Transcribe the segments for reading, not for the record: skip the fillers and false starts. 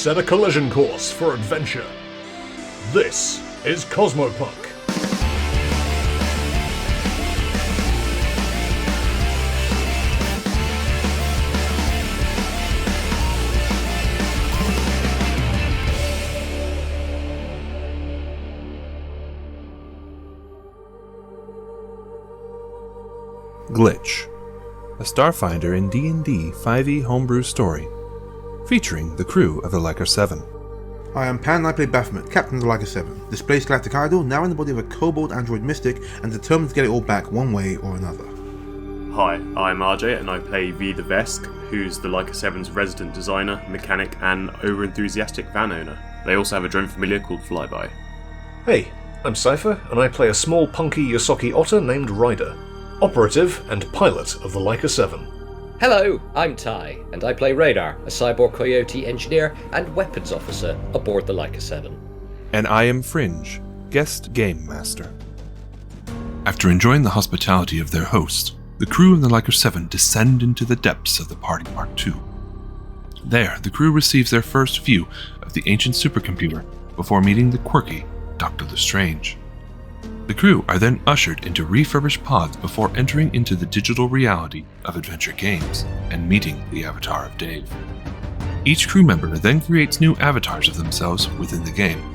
set a collision course for adventure. This is Cosmopunk. Glitch, a Starfinder in D&D 5e homebrew story, featuring the crew of the Leica 7. I am Pan, I play Baphomet, Captain of the Leica 7, displaced galactic idol, now in the body of a kobold android mystic, and determined to get it all back one way or another. Hi, I'm RJ, and I play V the Vesk, who's the Leica 7's resident designer, mechanic, and over-enthusiastic van owner. They also have a drone familiar called Flyby. Hey, I'm Cypher, and I play a small punky Yosoki otter named Ryder, operative and pilot of the Leica 7. Hello, I'm Ty, and I play Radar, a cyborg coyote engineer and weapons officer aboard the Leica 7. And I am Fringe, guest game master. After enjoying the hospitality of their host, the crew of the Leica 7 descend into the depths of the Party Mark II. There, the crew receives their first view of the ancient supercomputer before meeting the quirky Dr Lestrange. The crew are then ushered into refurbished pods before entering into the digital reality of adventure games and meeting the avatar of DAAVE. Each crew member then creates new avatars of themselves within the game.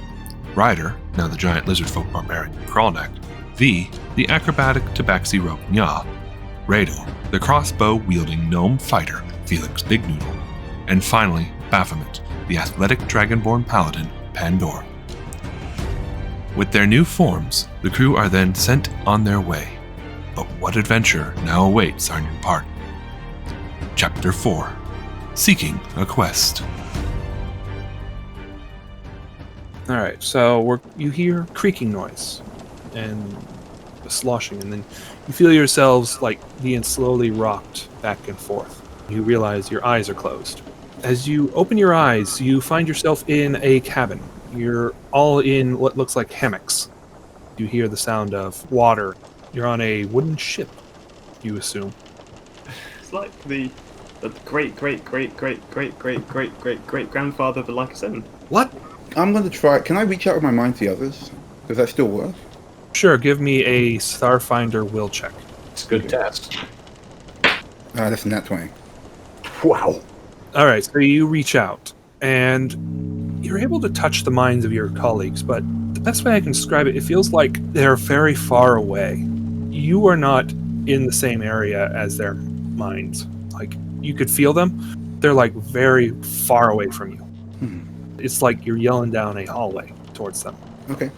Ryder, now the giant lizardfolk barbarian Crawlneck, V, the acrobatic tabaxi rogue Nya, Radar, the crossbow-wielding gnome fighter Felix Big Noodle, and finally Baphomet, the athletic dragonborn paladin Pandora. With their new forms, the crew are then sent on their way. But what adventure now awaits our new party? Chapter 4: Seeking a Quest. Alright, so you hear creaking noise and a sloshing, and then you feel yourselves like being slowly rocked back and forth. You realize your eyes are closed. As you open your eyes, you find yourself in a cabin. You're all in what looks like hammocks. You hear the sound of water. You're on a wooden ship, you assume. It's like the great-great-great-great-great-great-great-great-great-grandfather of the Leica 7. What? I'm going to try. Can I reach out with my mind to the others? Does that still work? Sure, give me a Starfinder will check. It's a good test. That's a nat 20. Wow. Alright, so you reach out, and you're able to touch the minds of your colleagues, but the best way I can describe it, it feels like they're very far away. You are not in the same area as their minds. Like, you could feel them. They're like very far away from you. It's like you're yelling down a hallway towards them. Okay.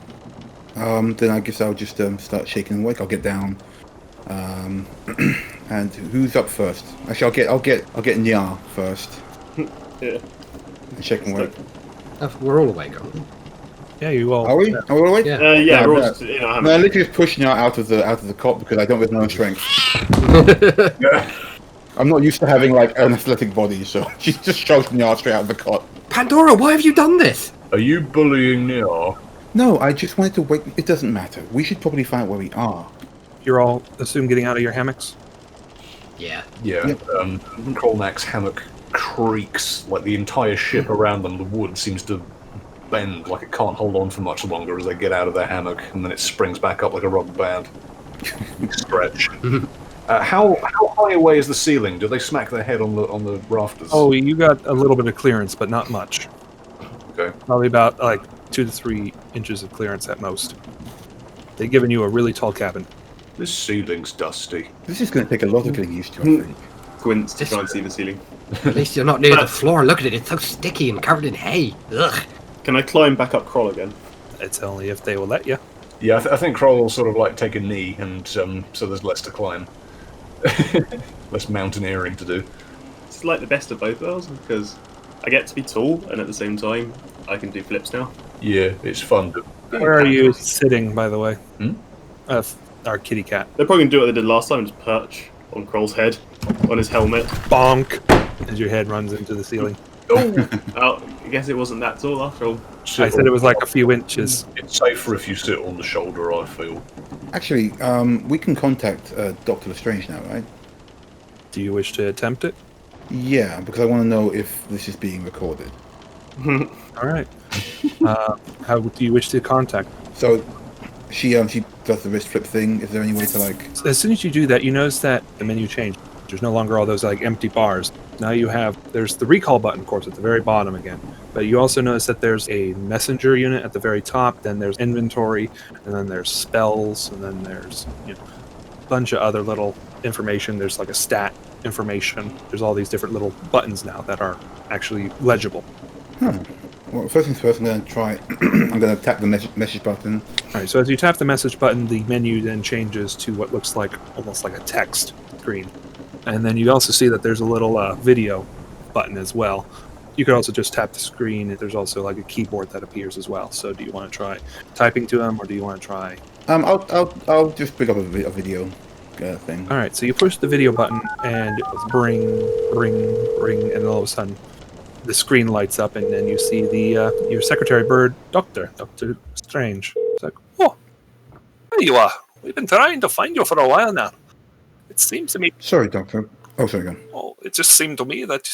Then I guess I'll just start shaking and wake. I'll get down. And who's up first? Actually, I'll get Nya first. Yeah. And shake and wake. We're all awake, aren't we? Yeah, you all. Are we? Are we all awake? Yeah. Yeah, we're all no. just, No, I literally just push Nya out of the cot because I don't have my own strength. I'm not used to having like an athletic body, so she just shoves Nya straight out of the cot. Pandora, why have you done this? Are you bullying Nia? No, I just wanted to wake. It doesn't matter. We should probably find out where we are. You're all, assume, getting out of your hammocks? Yeah. Yeah. Yep. Crawlneck's hammock creaks like the entire ship around them. The wood seems to bend like it can't hold on for much longer as they get out of their hammock, and then it springs back up like a rubber band. Stretch. How high away is the ceiling? Do they smack their head on the rafters? Oh, you got a little bit of clearance, but not much. Okay. Probably about like 2 to 3 inches of clearance at most. They've given you a really tall cabin. This ceiling's dusty. This is going to take a lot of getting used to, I think. Squints to try and see the ceiling. At least you're not near the floor. Look at it. It's so sticky and covered in hay. Ugh. Can I climb back up Kroll again? It's only if they will let you. Yeah, I think Kroll will sort of like take a knee, and so there's less to climb. Less mountaineering to do. It's like the best of both worlds because I get to be tall and at the same time I can do flips now. Yeah, it's fun. Where are you sitting, by the way? Hmm? Our kitty cat. They're probably going to do what they did last time and just perch on Kroll's head, on his helmet. Bonk! As your head runs into the ceiling. Oh, I guess it wasn't that tall after all. I said it was like a few inches. It's safer if you sit on the shoulder, I feel. Actually, we can contact Dr. Lestrange now, right? Do you wish to attempt it? Yeah, because I want to know if this is being recorded. All right. How do you wish to contact? So she does the wrist flip thing. Is there any way to like? As soon as you do that, you notice that the menu changed. There's no longer all those like empty bars. Now there's the recall button, of course, at the very bottom again. But you also notice that there's a messenger unit at the very top. Then there's inventory, and then there's spells, and then there's a bunch of other little information. There's like a stat information. There's all these different little buttons now that are actually legible. Well, first things first, I'm going to try. I'm going to tap the message button. All right. So as you tap the message button, the menu then changes to what looks like almost like a text screen. And then you also see that there's a little video button as well. You could also just tap the screen. There's also like a keyboard that appears as well. So do you want to try typing to them, or do you want to try? I'll just pick up a video thing. All right. So you push the video button, and it's bring, and all of a sudden, the screen lights up, and then you see the your secretary bird, Dr Lestrange. It's like, oh, there you are. We've been trying to find you for a while now. It seems to me. Sorry, Doctor. Oh, sorry, again. Oh, it just seemed to me that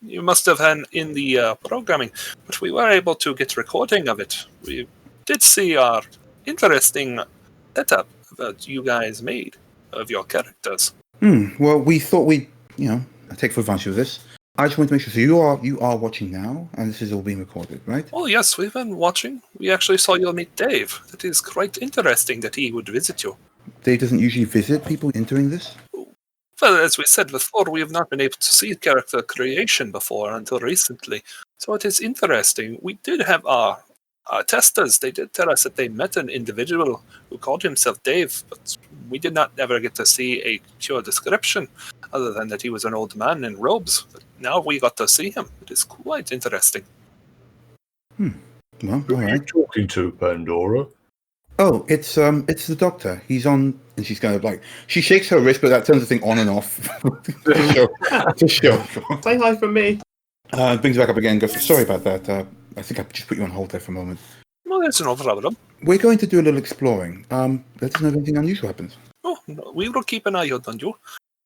you must have had in the programming, but we were able to get recording of it. We did see our interesting setup that you guys made of your characters. Well, we thought we'd, take full advantage of this. I just want to make sure. So you are watching now, and this is all being recorded, right? Oh yes, we've been watching. We actually saw you meet Dave. That is quite interesting that he would visit you. Dave doesn't usually visit people entering this. Well, as we said before, we have not been able to see character creation before until recently. So it is interesting. We did have our testers. They did tell us that they met an individual who called himself Dave, but we did not ever get to see a pure description, other than that he was an old man in robes. But now we got to see him. It is quite interesting. Well, all Who are you right. talking to, Pandora? Oh, it's the doctor. He's on, and she's kind of like, she shakes her wrist, but that turns the thing on and off to show. Say hi from me. Brings it back up again. Goes, sorry about that. I think I just put you on hold there for a moment. Well, that's no problem. We're going to do a little exploring. Let us know if anything unusual happens. Oh, no, we will keep an eye out on you.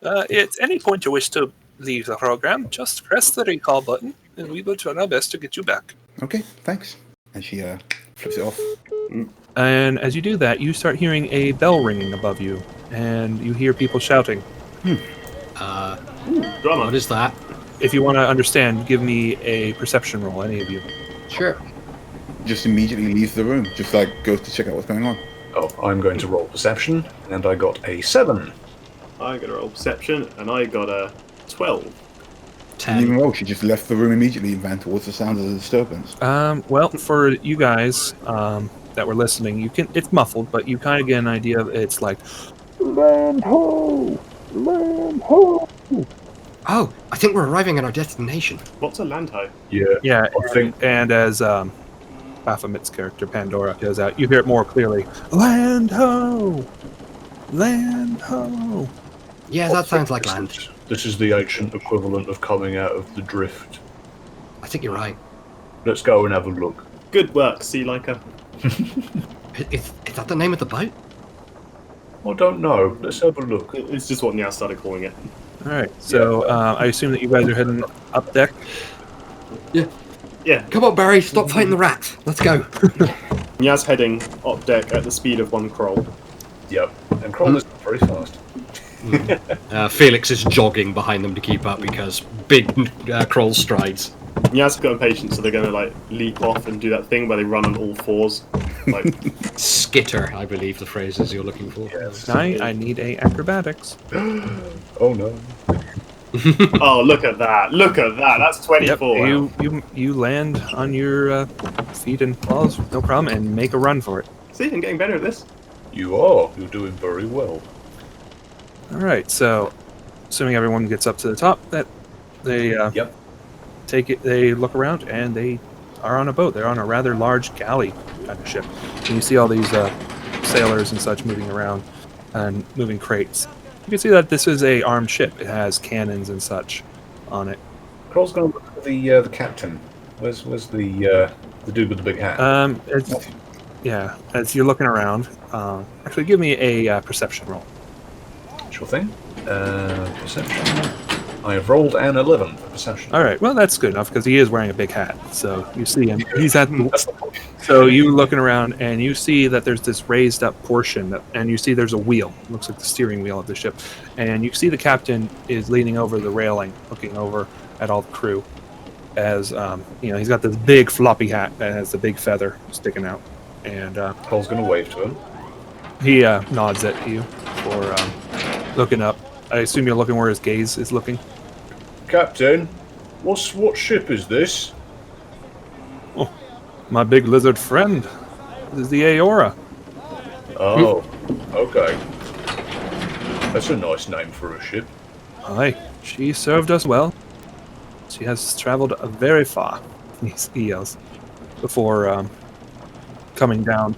At any point you wish to leave the program, just press the recall button, and we will try our best to get you back. Okay, thanks. And she flips it off. And as you do that, you start hearing a bell ringing above you, and you hear people shouting. Drama. What is that? If you want to understand, give me a perception roll, any of you. Sure. Just immediately leaves the room. Just like goes to check out what's going on. Oh, I'm going to roll perception, and I got a 7. I got a roll perception, and I got a 12. And even 10. though she just left the room immediately and ran towards the sound of the disturbance. Well, for you guys that were listening, it's muffled, but you kind of get an idea of it's like, land ho! Land ho! Oh, I think we're arriving at our destination. What's a landho? Yeah. Yeah, I think and as Baphomet's character, Pandora, goes out, you hear it more clearly. Land ho! Land ho! Yeah, that sounds like land. this is the ancient equivalent of coming out of the drift. I think you're right. Let's go and have a look. Good work, Sea Liker. Is that the name of the boat? I don't know. Let's have a look. It's just what Nya started calling it. Alright, so I assume that you guys are heading up deck. Yeah, Come on, Barry, stop fighting the rats. Let's go. Nya's heading up deck at the speed of one Kroll. Yep. And Kroll is very fast. Felix is jogging behind them to keep up because big crawl strides. Nya's got impatient, so they're going to like leap off and do that thing where they run on all fours. Like, Skitter, I believe the phrase is you're looking for. Yes. I need a acrobatics. Oh no. oh, look at that! Look at that! That's 24. You land on your feet and claws, no problem, and make a run for it. See, I'm getting better at this. You are. You're doing very well. All right, so assuming everyone gets up to the top, that they Yep. take it. They look around and they are on a boat. They're on a rather large galley kind of ship, and you see all these sailors and such moving around and moving crates. You can see that this is a armed ship. It has cannons and such on it. Kroll's going to look for the captain. Where's the dude with the big hat? Yeah, as you're looking around, actually give me a perception roll. Sure thing. Perception. I have rolled an 11 for perception. All right, well that's good enough because he is wearing a big hat, so you see him. He's at the, That's the point. so you looking around and you see that there's this raised up portion, and you see there's a wheel. It looks like the steering wheel of the ship, and you see the captain is leaning over the railing, looking over at all the crew. As he's got this big floppy hat that has the big feather sticking out, and Cole's going to wave to him. he nods at you for looking up. I assume you're looking where his gaze is looking. Captain, what ship is this? Oh, my big lizard friend. This is the Aora. Oh, okay. That's a nice name for a ship. Aye, she served us well. She has traveled very far, he yells, before coming down.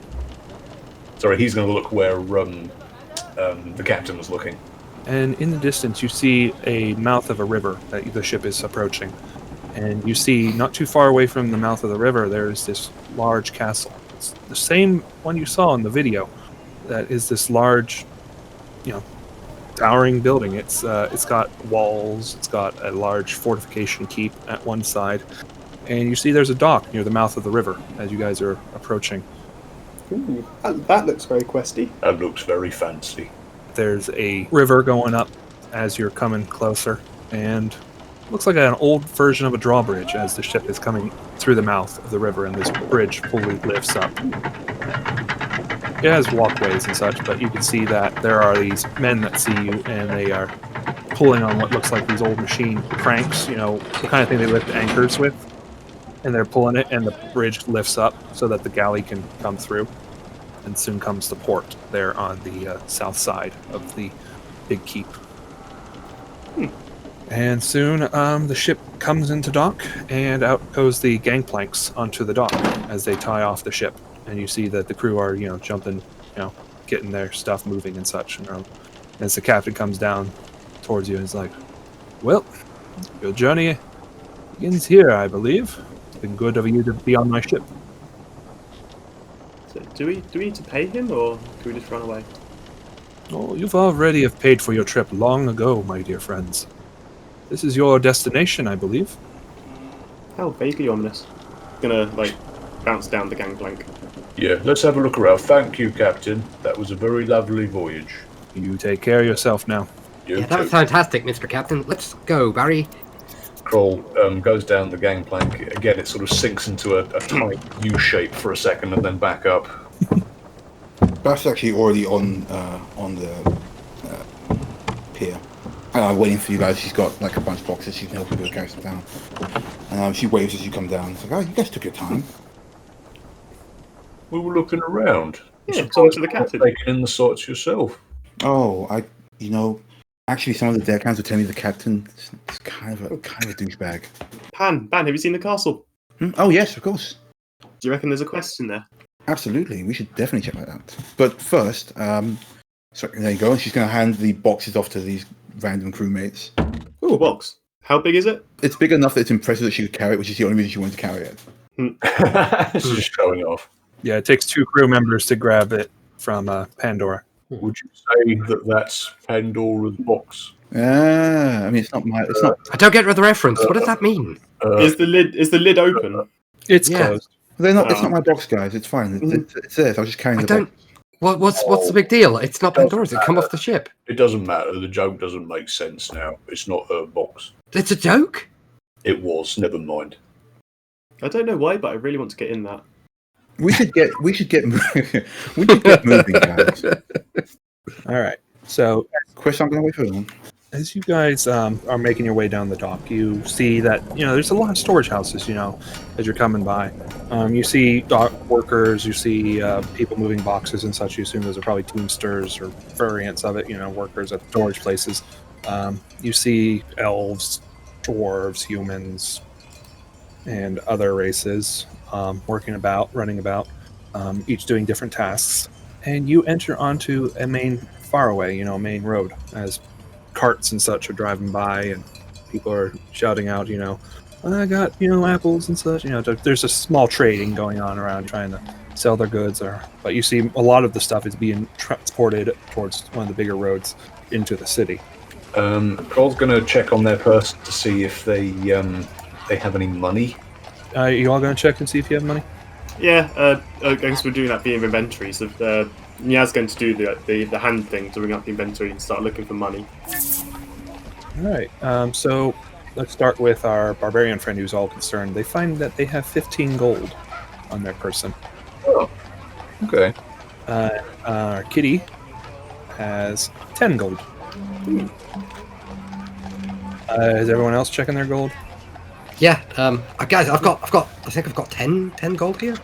Sorry, he's going to look where the captain was looking. And in the distance, you see a mouth of a river that the ship is approaching. And you see, not too far away from the mouth of the river, there's this large castle. It's the same one you saw in the video. That is this large, towering building. It's got walls. It's got a large fortification keep at one side. And you see there's a dock near the mouth of the river as you guys are approaching. Ooh, that looks very questy. That looks very fancy. There's a river going up as you're coming closer, and looks like an old version of a drawbridge as the ship is coming through the mouth of the river and this bridge fully lifts up. It has walkways and such, but you can see that there are these men that see you, and they are pulling on what looks like these old machine cranks, the kind of thing they lift anchors with, and they're pulling it, and the bridge lifts up so that the galley can come through. And soon comes the port there on the south side of the big keep. And soon the ship comes into dock, and out goes the gangplanks onto the dock as they tie off the ship. And you see that the crew are, jumping, getting their stuff moving and such. And as the captain comes down towards you, he's like, "Well, your journey begins here, I believe. It's been good of you to be on my ship." So do we need to pay him, or can we just run away? Oh, you've already have paid for your trip long ago, my dear friends. This is your destination, I believe. How vaguely ominous. Gonna, bounce down the gangplank. Yeah, let's have a look around. Thank you, Captain. That was a very lovely voyage. You take care of yourself now. You Yeah, too. that's fantastic, Mr. Captain. Let's go, Barry. Kroll goes down the gangplank. Again, it sort of sinks into a tight U shape for a second and then back up. That's actually already on the pier. Waiting for you guys. She's got a bunch of boxes. She can help you with the character down. And she waves as you come down. It's like, "Oh, you guys took your time." We were looking around. Yeah, talk to the captain. Taking in the sights yourself. Oh, actually, some of the deckhands were telling me the captain is kind of a douchebag. Pan, have you seen the castle? Oh yes, of course. Do you reckon there's a quest in there? Absolutely, we should definitely check that out. But first, so there you go. And she's going to hand the boxes off to these random crewmates. Ooh, a box. How big is it? It's big enough that it's impressive that she could carry it, which is the only reason she wanted to carry it. It's just showing off. Yeah, it takes 2 crew members to grab it from Pandora. Would you say that that's Pandora's box? I mean, it's not my. It's not. I don't get the reference. What does that mean? Is the lid open? It's Yeah. closed. They're not. It's not my box, guys. It's fine. It's theirs. I was just carrying I the don't. box. What's the big deal? It's not Pandora's. It come off the ship. It doesn't matter. The joke doesn't make sense now. It's not her box. It's a joke. It was. Never mind. I don't know why, but I really want to get in that. We should get. We should get moving, guys. All right. So Chris, I'm going to wait for them. as you guys are making your way down the dock, you see that there's a lot of storage houses. As you're coming by, you see dock workers, you see people moving boxes and such. You assume those are probably teamsters or variants of it. Workers at storage places. You see elves, dwarves, humans, and other races running about, each doing different tasks. And you enter onto a main faraway, main road, as carts and such are driving by, and people are shouting out, I got, apples and such. There's a small trading going on around, trying to sell their goods. But you see a lot of the stuff is being transported towards one of the bigger roads into the city. Kroll's going to check on their person to see if they have any money. You all gonna check and see if you have money? Yeah, I guess we're doing that via inventory. So Nia's going to do the hand thing to bring up the inventory and start looking for money. All right. So let's start with our barbarian friend who's all concerned. They find that they have 15 gold on their person. Oh, okay. Our kitty has 10 gold. Is everyone else checking their gold? Yeah, guys, I think I've got 10 gold here.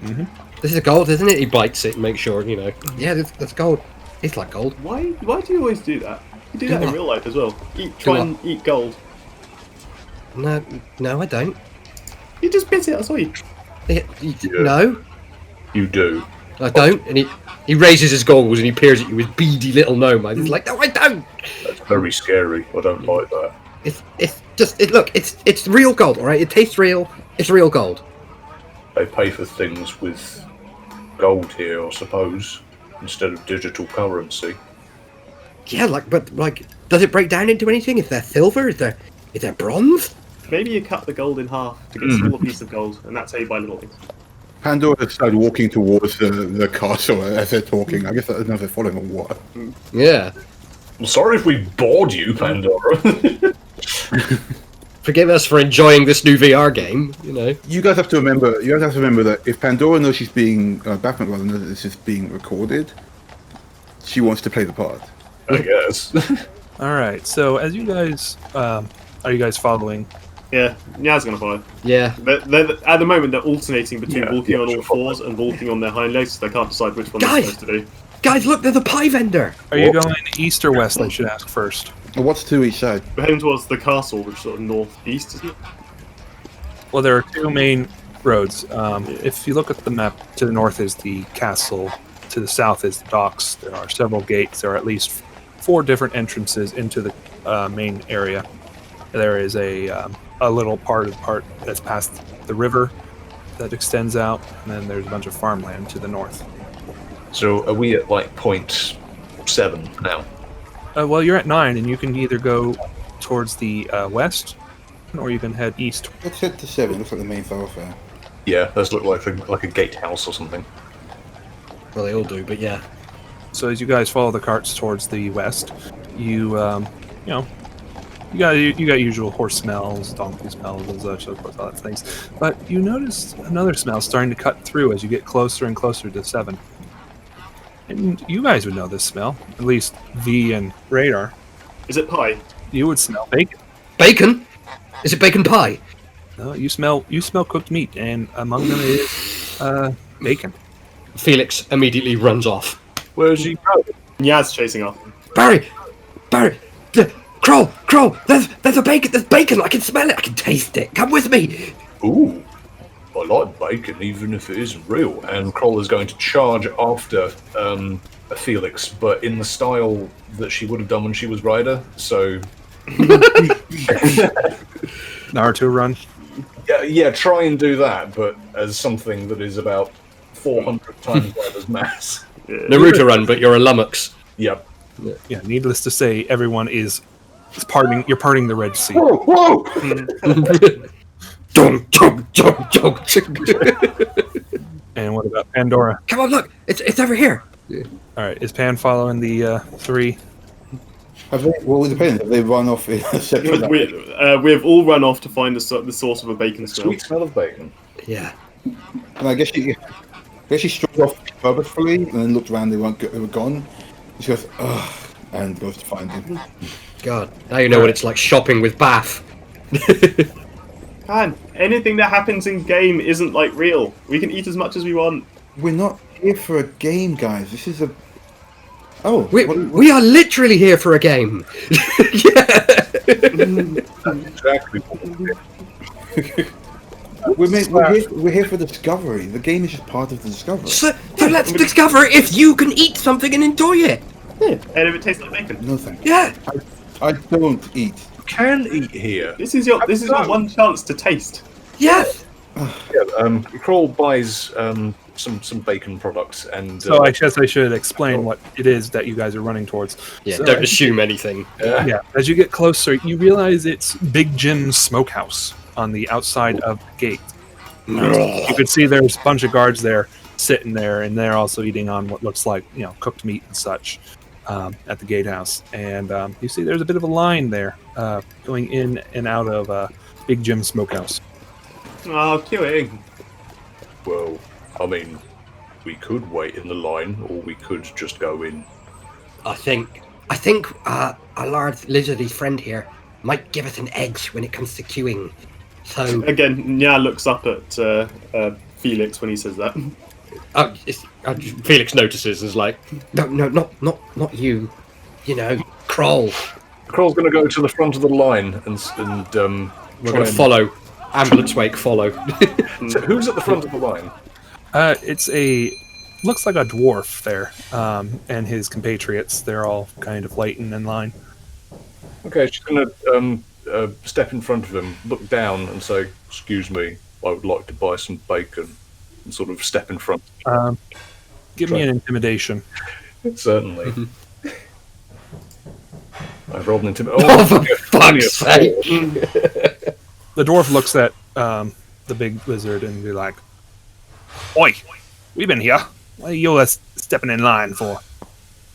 Mm-hmm. This is a gold, isn't it? He bites it and makes sure, Yeah, that's gold. It's like gold. Why do you always do that? You do that in real life as well. Try and eat gold. No, I don't. You just bit it, I saw you. No, You do. I don't. And he raises his goggles and he peers at you with beady little gnome eyes. He's like, no, I don't. That's very scary. I don't like that. It's real gold, all right? It tastes real. It's real gold. They pay for things with gold here, I suppose, instead of digital currency. Yeah, but does it break down into anything? Is there silver? Is there bronze? Maybe you cut the gold in half to get a smaller piece of gold, and that's how you buy little things. Pandora has started walking towards the castle as they're talking. I guess that's another following on what. Yeah. I'm sorry if we bored you, Pandora. Forgive us for enjoying this new VR game. You guys have to remember. That if Pandora knows she's being Batman rather knows that this is being recorded, she wants to play the part. I guess. All right. So as you guys, are you guys following? Yeah, Nia's gonna follow. Yeah. At the moment, they're alternating between walking on all sure. fours and walking on their hind legs. They can't decide which one they're Guys! supposed to do. Guys, look, there's a pie vendor. Are you going east or west? I should ask first. What's to each side? We're heading towards the castle, which is sort of northeast, isn't it? Well, there are two main roads. If you look at the map, to the north is the castle, to the south is the docks. There are several gates. There are at least 4 different entrances into the main area. There is a little part that's past the river that extends out, and then there's a bunch of farmland to the north. So are we at like 0.7 now? Well, you're at 9, and you can either go towards the west, or you can head east. Let's head to 7. Looks like the main thoroughfare. Yeah, those look like a gatehouse or something. Well, they all do, but yeah. So as you guys follow the carts towards the west, you got usual horse smells, donkey smells, and such, of course, all that things. But you notice another smell starting to cut through as you get closer and closer to 7. And you guys would know this smell, at least V and Radar. Is it pie? You would smell bacon. Bacon? Is it bacon pie? No, you smell cooked meat, and among them is bacon. Felix immediately runs off. Where's he going? Nia's chasing off. Barry! Kroll! There's bacon! I can smell it! I can taste it! Come with me! Ooh, I like bacon even if it isn't real. And Kroll is going to charge after Felix, but in the style that she would have done when she was Ryder. So Naruto run. yeah, try and do that, but as something that is about 400 times Ryder's mass. Naruto run, but you're a lummox. Yep. Yeah, needless to say, everyone is parting. You're parting the Red Sea. Whoa! And what about Pandora? Come on, look! It's over here! All right, is Pan following the 3? Have they? Well, it depends. Have they run off in a separate? We've all run off to find the source of a bacon smell. Sweet smell of bacon. Yeah. And I guess she struck off purposefully and then looked around. They were gone. She goes, ugh, and goes to find him. God, now you know what it's like shopping with Bath. Man, anything that happens in game isn't like real. We can eat as much as we want. We're not here for a game, guys. This is a. Oh, We are literally here for a game. Yeah. Exactly. We're here for discovery. The game is just part of the discovery. So let's discover if you can eat something and enjoy it. Yeah. And if it tastes like bacon. No thank you. Yeah. I don't eat. Can eat here. This is your one chance to taste. Yes. Yeah, Kroll buys some bacon products, and So I guess I should explain what it is that you guys are running towards. Yeah, So don't assume anything. Yeah, as you get closer, you realize it's Big Jim's smokehouse on the outside of the gate. You could see there's a bunch of guards there sitting there, and they're also eating on what looks like cooked meat and such at the gatehouse. And you see there's a bit of a line there going in and out of Big Jim's smokehouse. Oh, queuing. well, I mean, we could wait in the line, or we could just go in. I think our large lizardy friend here might give us an edge when it comes to queuing. So Again, Nya looks up at Felix when he says that. Felix notices and is like, no, not you. You know, Kroll. Kroll's going to go to the front of the line and we're going to follow. Ambulance wake, follow. So who's at the front of the line? It's looks like a dwarf there, and his compatriots. They're all kind of waiting in line. Okay, she's going to step in front of him, look down, and say, "Excuse me, I would like to buy some bacon," and sort of step in front. Give me an intimidation. Certainly. I've rolled an intimidation. Oh, for fuck's sake! The dwarf looks at the big lizard and be like, "Oi, we've been here. What are you stepping in line for?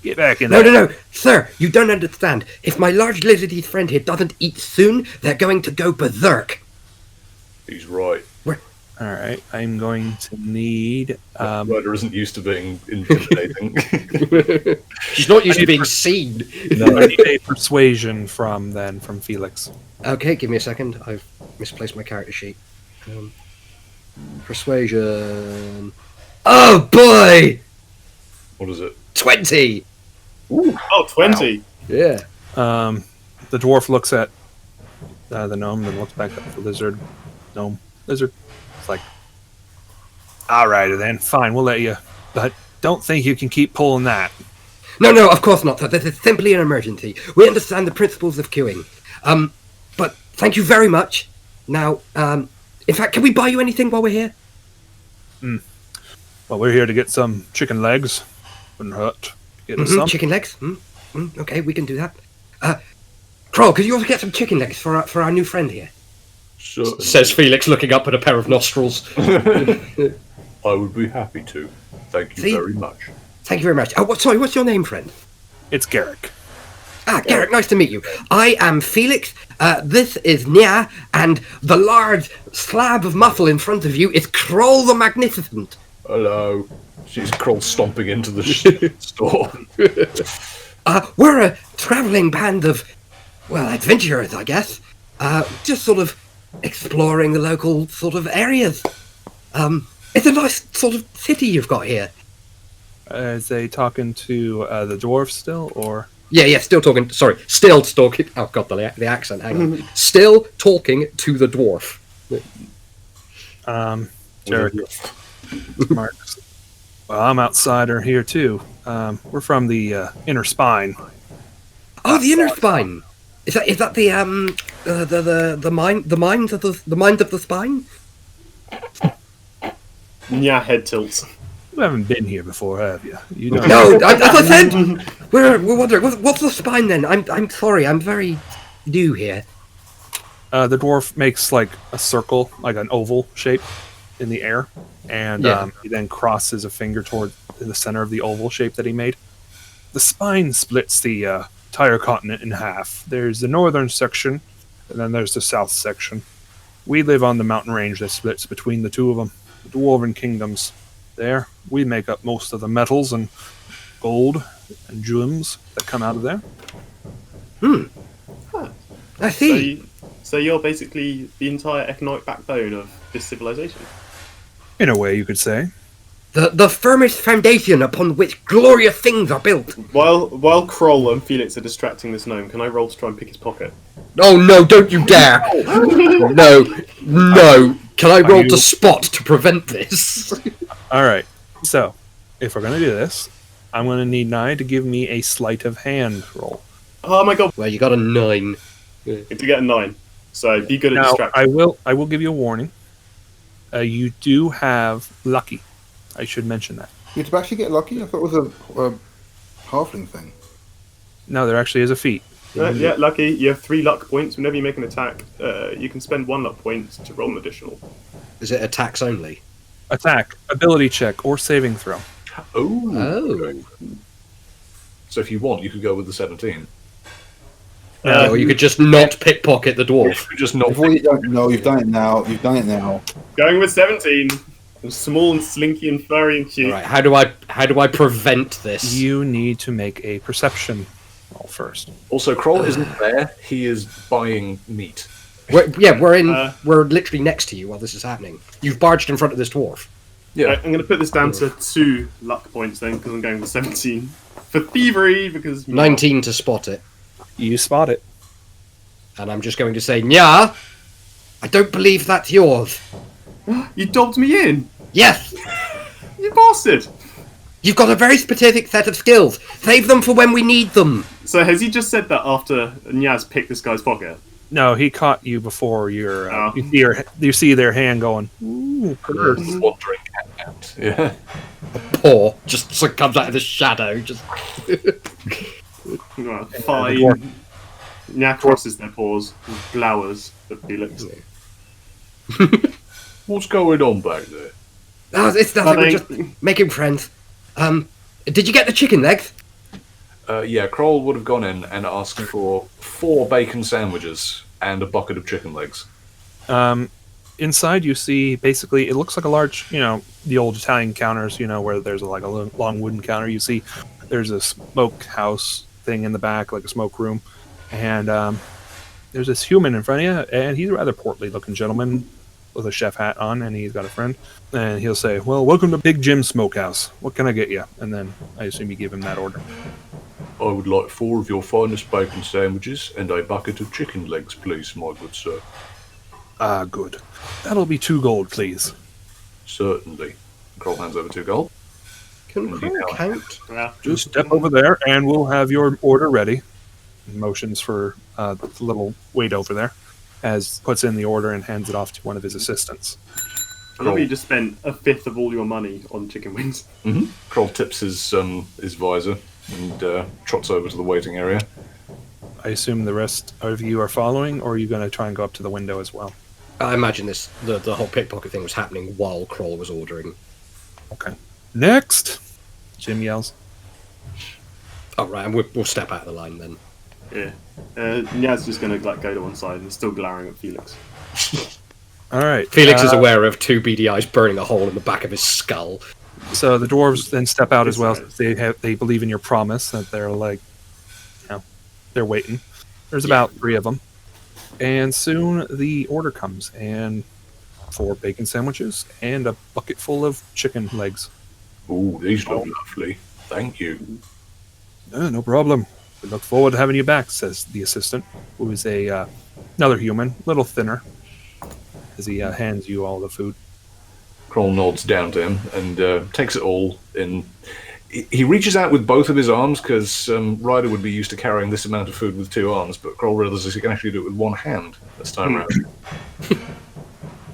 Get back in there." No, sir, you don't understand. If my large lizardy friend here doesn't eat soon, they're going to go berserk. He's right. All right, I'm going to need. Murder isn't used to being intimidating. She's not used to being seen. No, I need a persuasion from Felix. Okay, give me a second. I've misplaced my character sheet. Persuasion. Oh boy! What is it? 20! Oh, 20. Yeah. The dwarf looks at the gnome, then looks back at the lizard. Gnome, lizard. It's like, all right then, fine, we'll let you. But don't think you can keep pulling that. No, of course not, sir. This is simply an emergency. We understand the principles of queuing. But thank you very much. Now, in fact, can we buy you anything while we're here? Well, we're here to get some chicken legs. Wouldn't hurt. Get us some. Chicken legs? Okay, we can do that. Kroll, could you also get some chicken legs for our new friend here? Sure. Says Felix, looking up at a pair of nostrils. I would be happy to. Thank you See? very much. Thank you very much. Sorry, what's your name, friend? It's Garrick. Garrick, nice to meet you. I am Felix, this is Nya, and the large slab of muscle in front of you is Kroll the Magnificent. Hello. She's Kroll stomping into the store. We're a travelling band of, adventurers, I guess. Just sort of exploring the local sort of areas. It's a nice sort of city you've got here. Is they talking to the dwarf still, or? Yeah, still talking. Sorry, still talking. Oh god, the accent. Hang on. Still talking to the dwarf. Jared Marks. Well, I'm outsider here too. We're from the inner spine. Oh, the inner spine. Is that the mind of the spine? Nya head tilts. You haven't been here before, have you? You don't. No, as I said, we're wondering what's the spine then. I'm sorry, I'm very new here. The dwarf makes like a circle, like an oval shape in the air, and he then crosses a finger toward the center of the oval shape that he made. The spine splits the entire continent in half. There's the northern section, and then there's the south section. We live on the mountain range that splits between the two of them, the dwarven kingdoms. There, we make up most of the metals and gold and gems that come out of there. I see. So you're basically the entire economic backbone of this civilization. In a way, you could say. The firmest foundation upon which glorious things are built. While Kroll and Felix are distracting this gnome, can I roll to try and pick his pocket? Oh no, don't you dare! No. Can I roll to spot to prevent this? Alright, so, if we're going to do this, I'm going to need Nye to give me a sleight of hand roll. Oh my god! Well, you got a 9. To get a 9. So be good at Now, distracting. I will give you a warning. You do have lucky. I should mention that. You to actually get lucky? I thought it was a halfling thing. No, there actually is a feat. Yeah, lucky. You have 3 luck points. Whenever you make an attack, you can spend 1 luck point to roll an additional. Is it attacks only? Attack, ability check, or saving throw. Oh. So if you want, you could go with the 17. Or you could just not pickpocket the dwarf. You could just not. Before you don't know, you've done it now. You've done it now. Going with 17. Small and slinky and furry and cute. Right, how do I prevent this? You need to make a perception roll first. Also, Kroll isn't there. He is buying meat. We're literally next to you while this is happening. You've barged in front of this dwarf. Yeah. I'm going to put this down to 2 luck points then, because I'm going with 17. For thievery, because... 19 to spot it. You spot it. And I'm just going to say, Nya, I don't believe that's yours. You dobbed me in! Yes! You bastard! You've got a very specific set of skills. Save them for when we need them. So has he just said that after Nyaz picked this guy's pocket? No, he caught you before your. Oh. You see their hand going. Ooh, curse. Wandering cat. Yeah. Paw just sort of comes out of the shadow. Just Well, fine. Nyaz crosses their paws and glowers at Felix. What's going on back there? Oh, it's nothing. We're Nothing. just making friends. Did you get the chicken legs? Yeah, Kroll would have gone in and asked for 4 bacon sandwiches and a bucket of chicken legs. Inside, you see basically it looks like a large, the old Italian counters, where there's like a long wooden counter. You see there's a smoke house thing in the back, like a smoke room, and there's this human in front of you, and he's a rather portly looking gentleman with a chef hat on, and he's got a friend, and he'll say, "Well, welcome to Big Jim's Smokehouse. What can I get you?" And then I assume you give him that order. I would like 4 of your finest bacon sandwiches and a bucket of chicken legs, please, my good sir. Ah, good. That'll be 2 gold, please. Certainly. Kroll hands over 2 gold. Can Crow count? Yeah. Just step over there, and we'll have your order ready. Motions for the little wait over there, as puts in the order and hands it off to one of his assistants. I love you just spent 1/5 of all your money on chicken wings. Mm-hmm. Kroll tips his visor and trots over to the waiting area. I assume the rest of you are following, or are you going to try and go up to the window as well? I imagine the whole pickpocket thing was happening while Kroll was ordering. Okay. Next! Jim yells. Oh, right, and we'll step out of the line then. Yeah. Nyaz just going to go to one side and is still glowering at Felix. Alright. Felix is aware of 2 beady eyes burning a hole in the back of his skull. So the dwarves then step out as well. They believe in your promise that they're they're waiting. There's about 3 of them. And soon the order comes, and 4 bacon sandwiches and a bucket full of chicken legs. Ooh, these look lovely. Thank you. No problem. We look forward to having you back, says the assistant, who is another human, a little thinner, as he hands you all the food. Kroll nods down to him and takes it all in. He reaches out with both of his arms, because Ryder would be used to carrying this amount of food with 2 arms, but Kroll realizes he can actually do it with 1 hand this time around.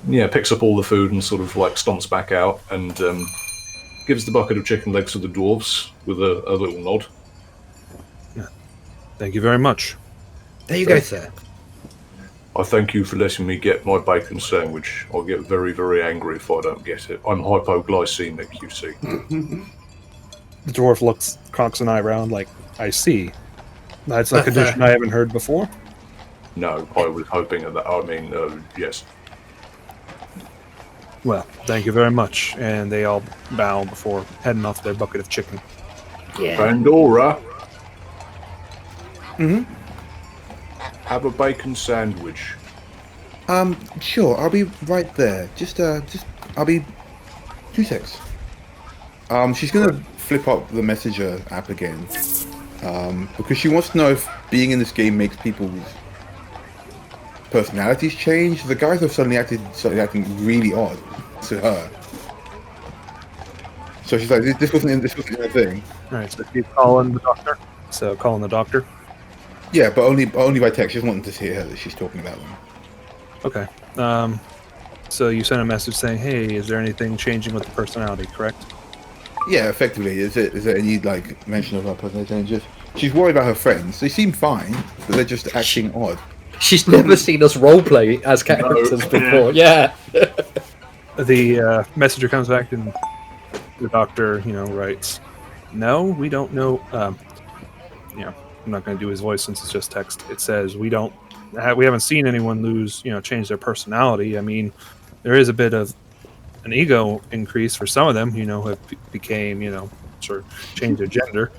Yeah, picks up all the food and sort of stomps back out and gives the bucket of chicken legs to the dwarves with a little nod. Thank you very much. There you go, sir. I thank you for letting me get my bacon sandwich. I'll get very, very angry if I don't get it. I'm hypoglycemic, you see. The dwarf cocks an eyebrow like, I see. That's a condition I haven't heard before. No, I was hoping of that. I mean, yes. Well, thank you very much. And they all bow before heading off their bucket of chicken. Yeah. Pandora, Mm-hmm. have a bacon sandwich. Sure, I'll be right there. I'll be 2 secs. She's gonna flip up the messenger app again, because she wants to know if being in this game makes people's personalities change. The guys have suddenly acting really odd to her. So she's like, this wasn't a thing. Alright, so she's calling the doctor. So calling the doctor. Yeah, but only by text. She doesn't want them to hear her that she's talking about them. Okay. So you sent a message saying, "Hey, is there anything changing with the personality?" Correct? Yeah, effectively. Is there any like mention of her personality changes? She's worried about her friends. They seem fine, but they're just acting odd. She's never seen us roleplay as characters before. Yeah. The messenger comes back and the doctor, writes, "No, we don't know." I'm not going to do his voice since it's just text. It says we haven't seen anyone change their personality. I mean, there is a bit of an ego increase for some of them, have became, sort of change their gender.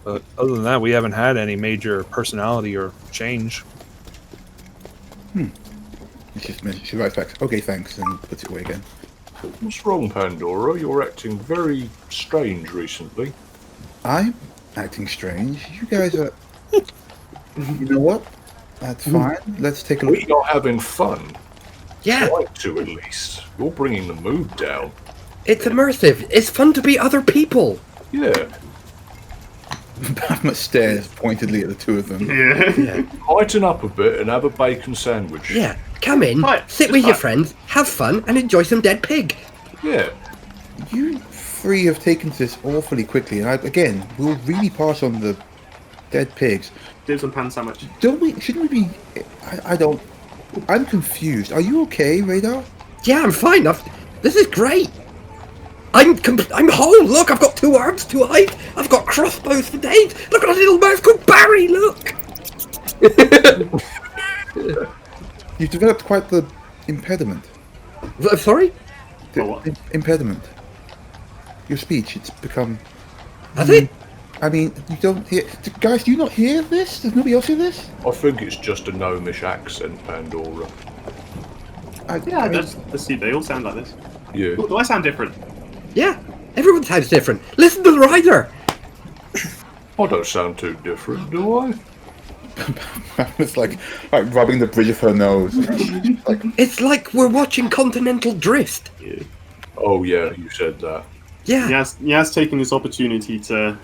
But other than that, we haven't had any major personality or change. She writes back, "Okay, thanks," and puts it away again. What's wrong, Pandora? You're acting very strange recently. I'm acting strange. You guys are. You know what? That's fine. Let's take a look. We are having fun. Yeah. Try to, at least. You're bringing the mood down. It's immersive. It's fun to be other people. Yeah. Baphomet stares pointedly at the two of them. Yeah. Lighten up a bit and have a bacon sandwich. Yeah. Come in, Right, sit it's with your fine. friends, have fun, and enjoy some dead pig. Yeah. You three have taken this awfully quickly, and again, we'll really pass on the dead pigs. Do some pan sandwich. Shouldn't we be... I'm confused. Are you okay, Radar? Yeah, I'm fine. This is great. I'm whole. Look, I've got 2 arms, 2 eyes. I've got crossbows for days. Look at a little mouse called Barry. Look. You've developed quite the impediment. Sorry? what? Impediment. Your speech, it's become... Has it? I mean, you don't hear... Guys, do you not hear this? Does nobody else hear this? I think it's just a gnomish accent, Pandora. Yeah, let's see. They all sound like this. Yeah. Do I sound different? Yeah. Everyone sounds different. Listen to the rider. I don't sound too different, do I? It's like rubbing the bridge of her nose. It's like we're watching Continental Drift. Oh, yeah, you said that. Yeah. Yaz taking this opportunity to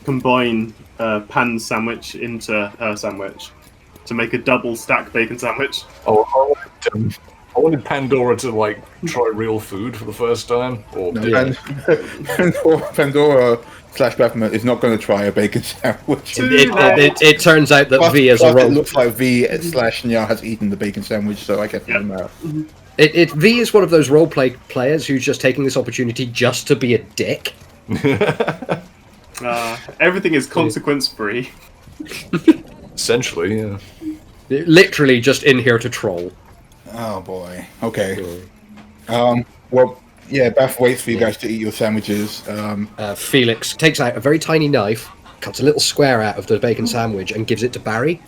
combine pan sandwich into her sandwich to make a double stack bacon sandwich. Oh, I wanted Pandora to, try real food for the first time. Or Pandora / Baphomet is not going to try a bacon sandwich. It turns out that Plus- V is a plus it role. looks like V / Nya has eaten the bacon sandwich, so I kept him out. V is one of those roleplay players who's just taking this opportunity just to be a dick. Everything is consequence free. Essentially, yeah. Literally just in here to troll. Oh boy. Okay. Well, yeah. Bath waits for you guys to eat your sandwiches. Felix takes out a very tiny knife, cuts a little square out of the bacon sandwich, and gives it to Barry.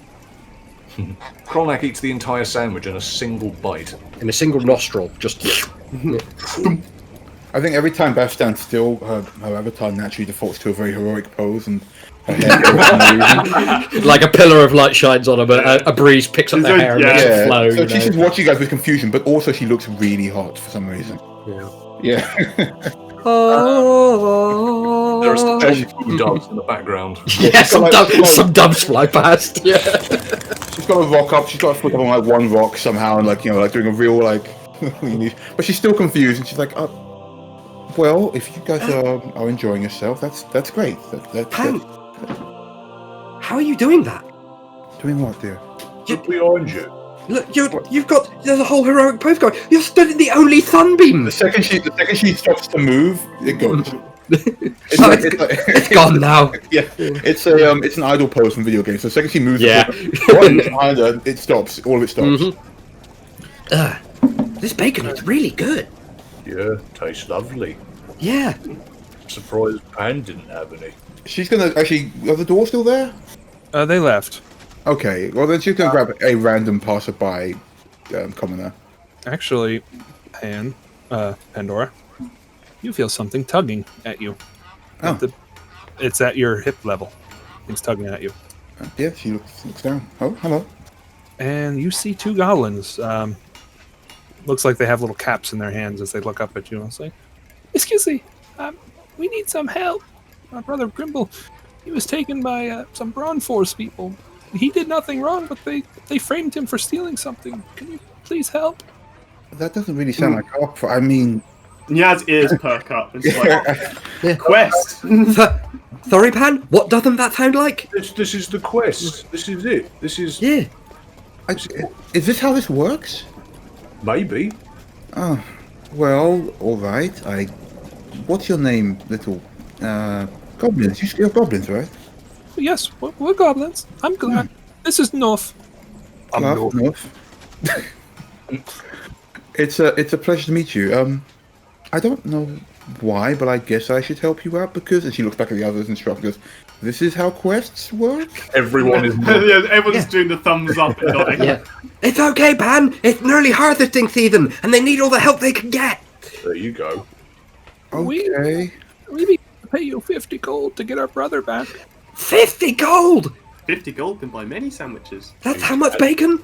Kronak eats the entire sandwich in a single bite. In a single nostril, just... I think every time Bath stands still, her avatar naturally defaults to a very heroic pose, and her hair goes moving. like a pillar of light shines on her, but a breeze picks up their hair and makes it flow. So she's just watching you guys with confusion, but also she looks really hot for some reason. Yeah. There's the John doves in the background. Yeah, some doves fly past. Yeah. She's got a rock up. She's got a foot up on one rock somehow, and doing a real but she's still confused, and she's like, well, if you guys are enjoying yourself, that's great. How are you doing that? Doing what, dear? Behind you. Look, there's a whole heroic pose going. You're stood in the only sunbeam. The second she stops to move, it goes. It's gone now. Yeah, it's an idle pose from video games. So the second she moves, Yeah. behind her, it stops. All of it stops. This bacon is really good. Yeah, tastes lovely. Yeah. Surprised Pan didn't have any. She's gonna actually. Are the doors still there? They left. Okay. Well, then she's gonna grab a random passerby commoner. Actually, Pandora, you feel something tugging at you. Oh. It's at your hip level. It's tugging at you. Yeah, she looks down. Oh, hello. And you see 2 goblins. Looks like they have little caps in their hands as they look up at you and say, "Excuse me, we need some help. My brother Grimble, he was taken by some Brawn Force people. He did nothing wrong, but they framed him for stealing something. Can you please help?" That doesn't really sound like our. I mean, Nyaz's ears perk up. It's like, quest! Sorry, Pan? What doesn't that sound like? This is the quest. This is it. This is Yeah. is this how this works? maybe. Oh, well, all right. What's your name, little goblins? You're goblins, right? Yes, we're goblins. I'm glad. This is North. Enough. It's a pleasure to meet you. I don't know why, but I guess I should help you out because. And she looks back at the others and shrugs. Goes, "This is how quests work." Everyone is. Yeah, everyone's doing the thumbs up and nodding. Yeah. It's okay, Pan. It's nearly harvesting season, and they need all the help they can get. There you go. Okay. We need to pay you 50 gold to get our brother back. 50 gold! 50 gold can buy many sandwiches. That's how much bacon?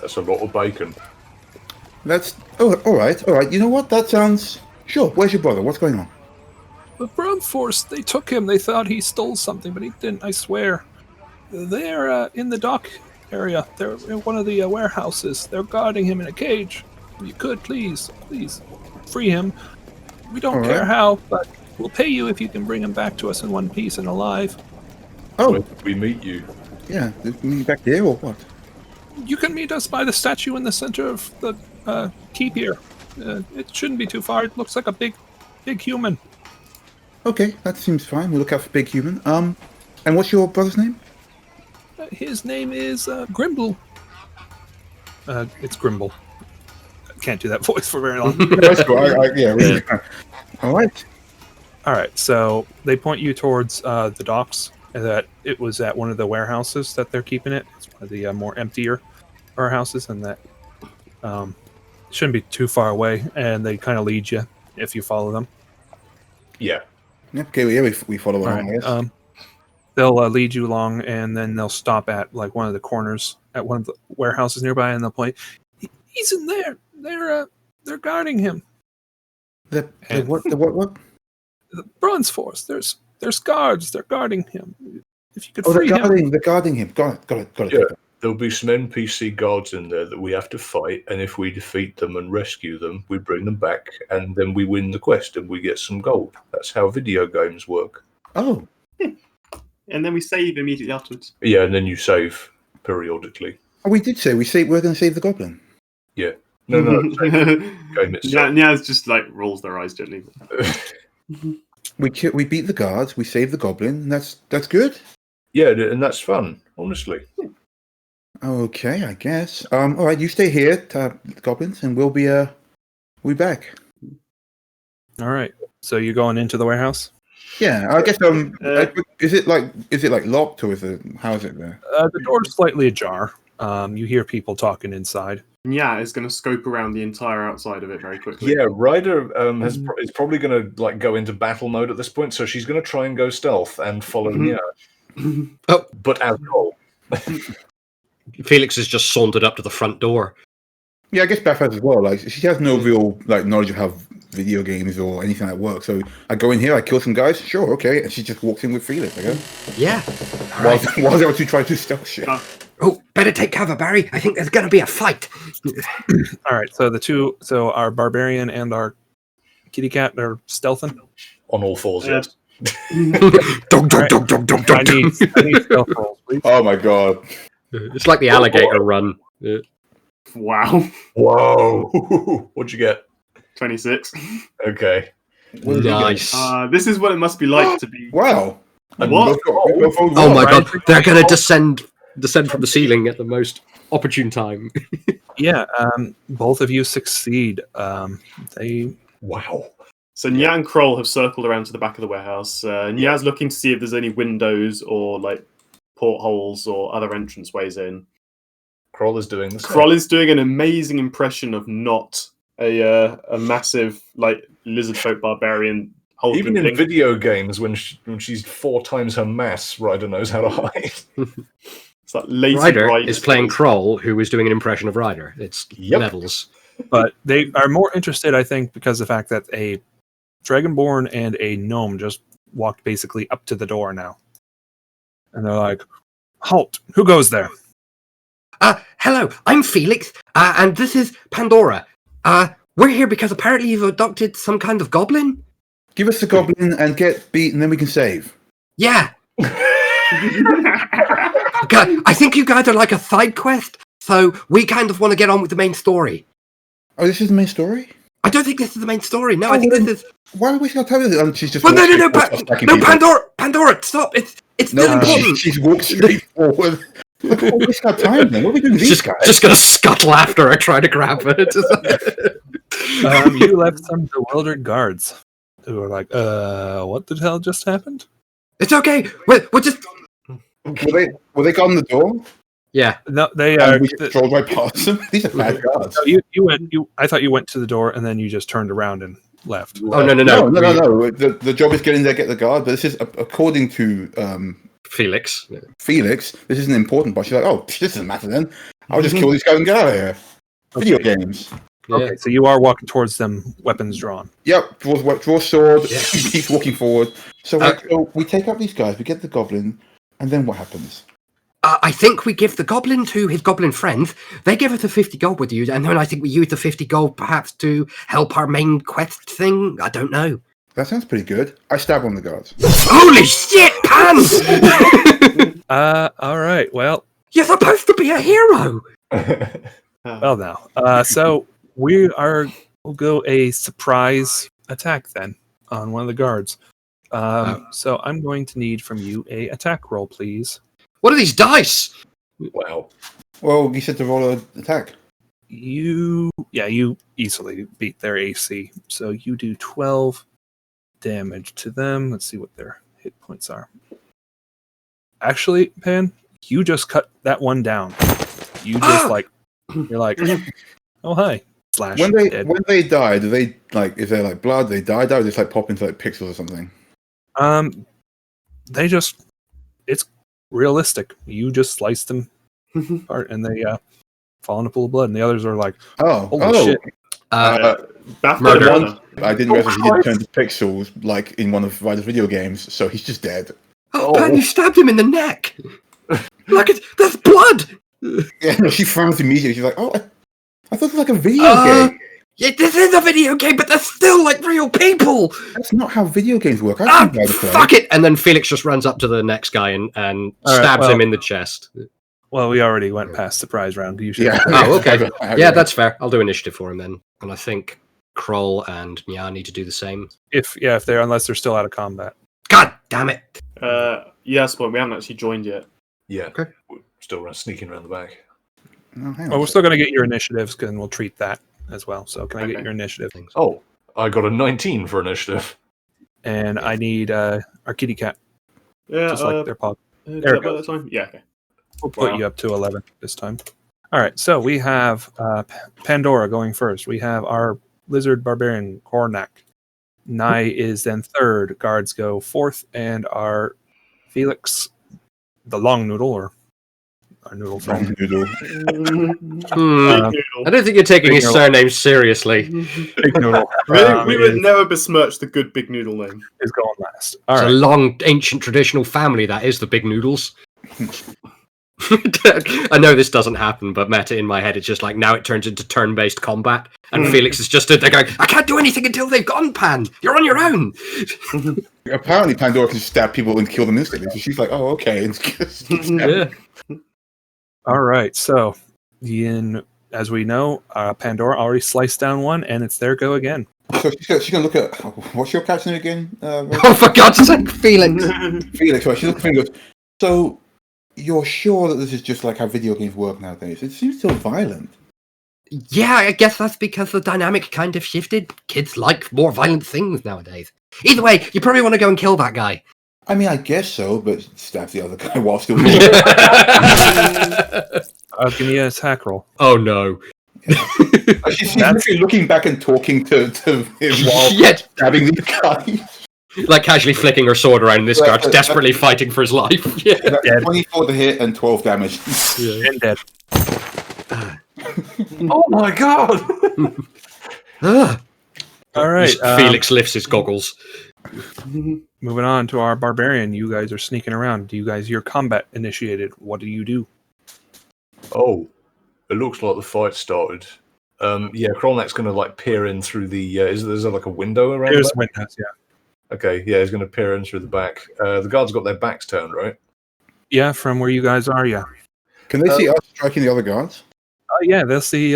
That's a lot of bacon. That's all right. You know what? That sounds sure. Where's your brother? What's going on? The Brown Force, they took him. They thought he stole something, but he didn't, I swear. They're in the dock area. They're in one of the warehouses. They're guarding him in a cage. If you could, please free him. We don't All care right. how, but we'll pay you if you can bring him back to us in one piece and alive. Oh, Where did we meet you? yeah. Me back there or what? You can meet us by the statue in the center of the keep here. It shouldn't be too far. It looks like a big human. Okay, that seems fine. We'll look out for Big Human. And what's your brother's name? His name is Grimble. It's Grimble. I can't do that voice for very long. That's cool. Yeah, really. All right. All right, so they point you towards the docks. That it was at one of the warehouses that they're keeping it. It's one of the more emptier warehouses, and that shouldn't be too far away. And they kind of lead you if you follow them. Yeah. Yep. Okay. Yeah, we follow along. I guess. They'll lead you along, and then they'll stop at like one of the corners at one of the warehouses nearby, and they'll point. He's in there. They're guarding him. The what? The Bronze Force. There's guards. They're guarding him. If you could Oh, free him. they're guarding him. Got it. Yeah. There'll be some NPC guards in there that we have to fight, and if we defeat them and rescue them, we bring them back, and then we win the quest and we get some gold. That's how video games work. Oh, And then we save immediately afterwards. Yeah, and then you save periodically. we did say we're going to save the goblin. Yeah. No, save the game itself. Nyaz just like rolls their eyes gently. We beat the guards. We saved the goblin. And that's good. Yeah, and that's fun, honestly. Okay, I guess. All right, you stay here, goblins, and we'll be back. All right. So you're going into the warehouse? Yeah, I guess. Is it like locked or how is it there? The door's slightly ajar. You hear people talking inside. Nya is going to scope around the entire outside of it very quickly. Yeah, Ryder is probably going to go into battle mode at this point, so she's going to try and go stealth and follow Nya. Oh. But as Cole. Felix has just sauntered up to the front door. Yeah, I guess Beth has as well. Like she has no real knowledge of how video games or anything like work. So I go in here, I kill some guys. Sure, okay, and she just walks in with Felix. I guess. Yeah. While the other two try to stealth shit. Oh, better take cover, Barry. I think there's going to be a fight. All right. So our barbarian and our kitty cat are stealthing. On all fours, yes. Dum, dum, Right. dum, dum, dum, I dum, dum. need stealth rolls, please. Oh my god. It's like the alligator run. Wow. Whoa! What'd you get? 26. Okay. Nice. This is what it must be like to be. Wow. And What? Oh my god, they're going to descend from the ceiling at the most opportune time. Yeah. Both of you succeed. They. Wow. So Nya and Kroll have circled around to the back of the warehouse. Nya's looking to see if there's any windows or like portholes or other entranceways in. Kroll is doing the same. Kroll is doing an amazing impression of not a massive like lizard folk barbarian. hulking Even in thing. video games, when she's 4 times her mass, Ryder knows how to hide. It's like lazy Ryder bright is playing skills. Kroll, who is doing an impression of Ryder. It's Yep. levels. But they are more interested, I think, because of the fact that a dragonborn and a gnome just walked basically up to the door now. And they're like, halt, who goes there? Hello, I'm Felix, and this is Pandora. We're here because apparently you've adopted some kind of goblin? Give us the goblin and get beat, and then we can save. Yeah. Okay, I think you guys are like a side quest, so we kind of want to get on with the main story. Oh, this is the main story? I don't think this is the main story. No, I think this is... Why are we going to tell this? She's just... Well, no, Pandora, stop. It's still important. She's walked straight forward. Look, oh, we got time then. What are we doing with these guys? Just gonna scuttle after her, trying to grab her. You left some bewildered guards who are like, what the hell just happened? It's okay. We're just... Were they on the door? Yeah. No, they are... We just strolled right past them? These are bad guards. No, I thought you went to the door and then you just turned around and left. Oh, no. No. The job is getting there, get the guard, but this is, according to... Felix, this isn't important, but she's like, oh, this doesn't matter then. I'll just kill these guys and get out of here. Video games. Yeah. Okay, so you are walking towards them, weapons drawn. Yep, draw sword, keeps walking forward. So we take out these guys, we get the goblin, and then what happens? I think we give the goblin to his goblin friends. They give us the 50 gold with you, and then I think we use the 50 gold perhaps to help our main quest thing. I don't know. That sounds pretty good. I stab one of the guards. Holy shit, Pans! All right, well... You're supposed to be a hero! Well, now. So we'll go a surprise attack then on one of the guards. So I'm going to need from you a attack roll, please. What are these dice? Wow. Well, you said to roll an attack. You easily beat their AC. So you do 12 damage to them. Let's see what their hit points are. Actually, Pan, you just cut that one down. You just you're like, oh hi. Slash. When they die, do they is there blood? They die, or they just pop into pixels or something? It's realistic. You just slice them apart, and they fall in a pool of blood, and the others are like, holy shit. Murder. I didn't realize he didn't turn to pixels like in one of Ryder's video games, so he's just dead. Man, you stabbed him in the neck! Look, that's blood! Yeah, no, she frowns immediately. She's like, oh, I thought it was like a video game. Yeah, this is a video game, but they're still real people! That's not how video games work. Fuck it! And then Felix just runs up to the next guy and stabs him in the chest. Well, we already went past surprise round. You should. Yeah. Oh, okay. Yeah, that's fair. I'll do initiative for him then. And I think Kroll and Nya need to do the same. Unless they're still out of combat. God damn it! Yes, but we haven't actually joined yet. Yeah. Okay. We're still sneaking around the back. Oh, hang on. Well, we're still going to get your initiatives, and we'll treat that as well. So can I get your initiative? Oh, I got a 19 for initiative. And I need our kitty cat. Yeah, just like their pug. There we go. Yeah, okay. We'll put you up to 11 this time. All right, so we have Pandora going first. We have our lizard barbarian Kornak. Nye is then third. Guards go fourth, and our Felix, the long noodle, or our noodle friend. I don't think you're taking his surname seriously. Big noodle. We would never besmirch the good big noodle name. Is going last. It's a long, ancient, traditional family, that is, the Big Noodles. I know this doesn't happen, but meta in my head, it's just now it turns into turn-based combat, and Felix is just there going, I can't do anything until they've gone, Pan! You're on your own! Apparently Pandora can stab people and kill them instantly, so she's like, oh, okay. Yeah. All right, so as we know, Pandora already sliced down one, and it's their go again. So she's going to look at, what's your cat's name again? Oh, for God's sake, Felix! Felix, right, she looks at me and goes, so you're sure that this is just how video games work nowadays? It seems so violent. Yeah, I guess that's because the dynamic kind of shifted. Kids like more violent things nowadays. Either way, you probably want to go and kill that guy. I mean, I guess so, but stab the other guy while still... Give me an attack roll. Oh, no. She's literally looking back and talking to him while stabbing the guy. Casually flicking her sword around, and this guard's desperately fighting for his life. Yeah. 24 to hit and 12 damage. Yeah. And dead. Oh my god! All right. Felix lifts his goggles. Moving on to our barbarian. You guys are sneaking around. Your combat initiated. What do you do? Oh, it looks like the fight started Yeah, Krolnak's going to like peer in through the. Is there like a window around? There's there? windows, yeah. Okay, yeah, he's going to peer in through the back. The guards got their backs turned, right? Yeah, from where you guys are, yeah. Can they see us striking the other guards? Yeah, they'll see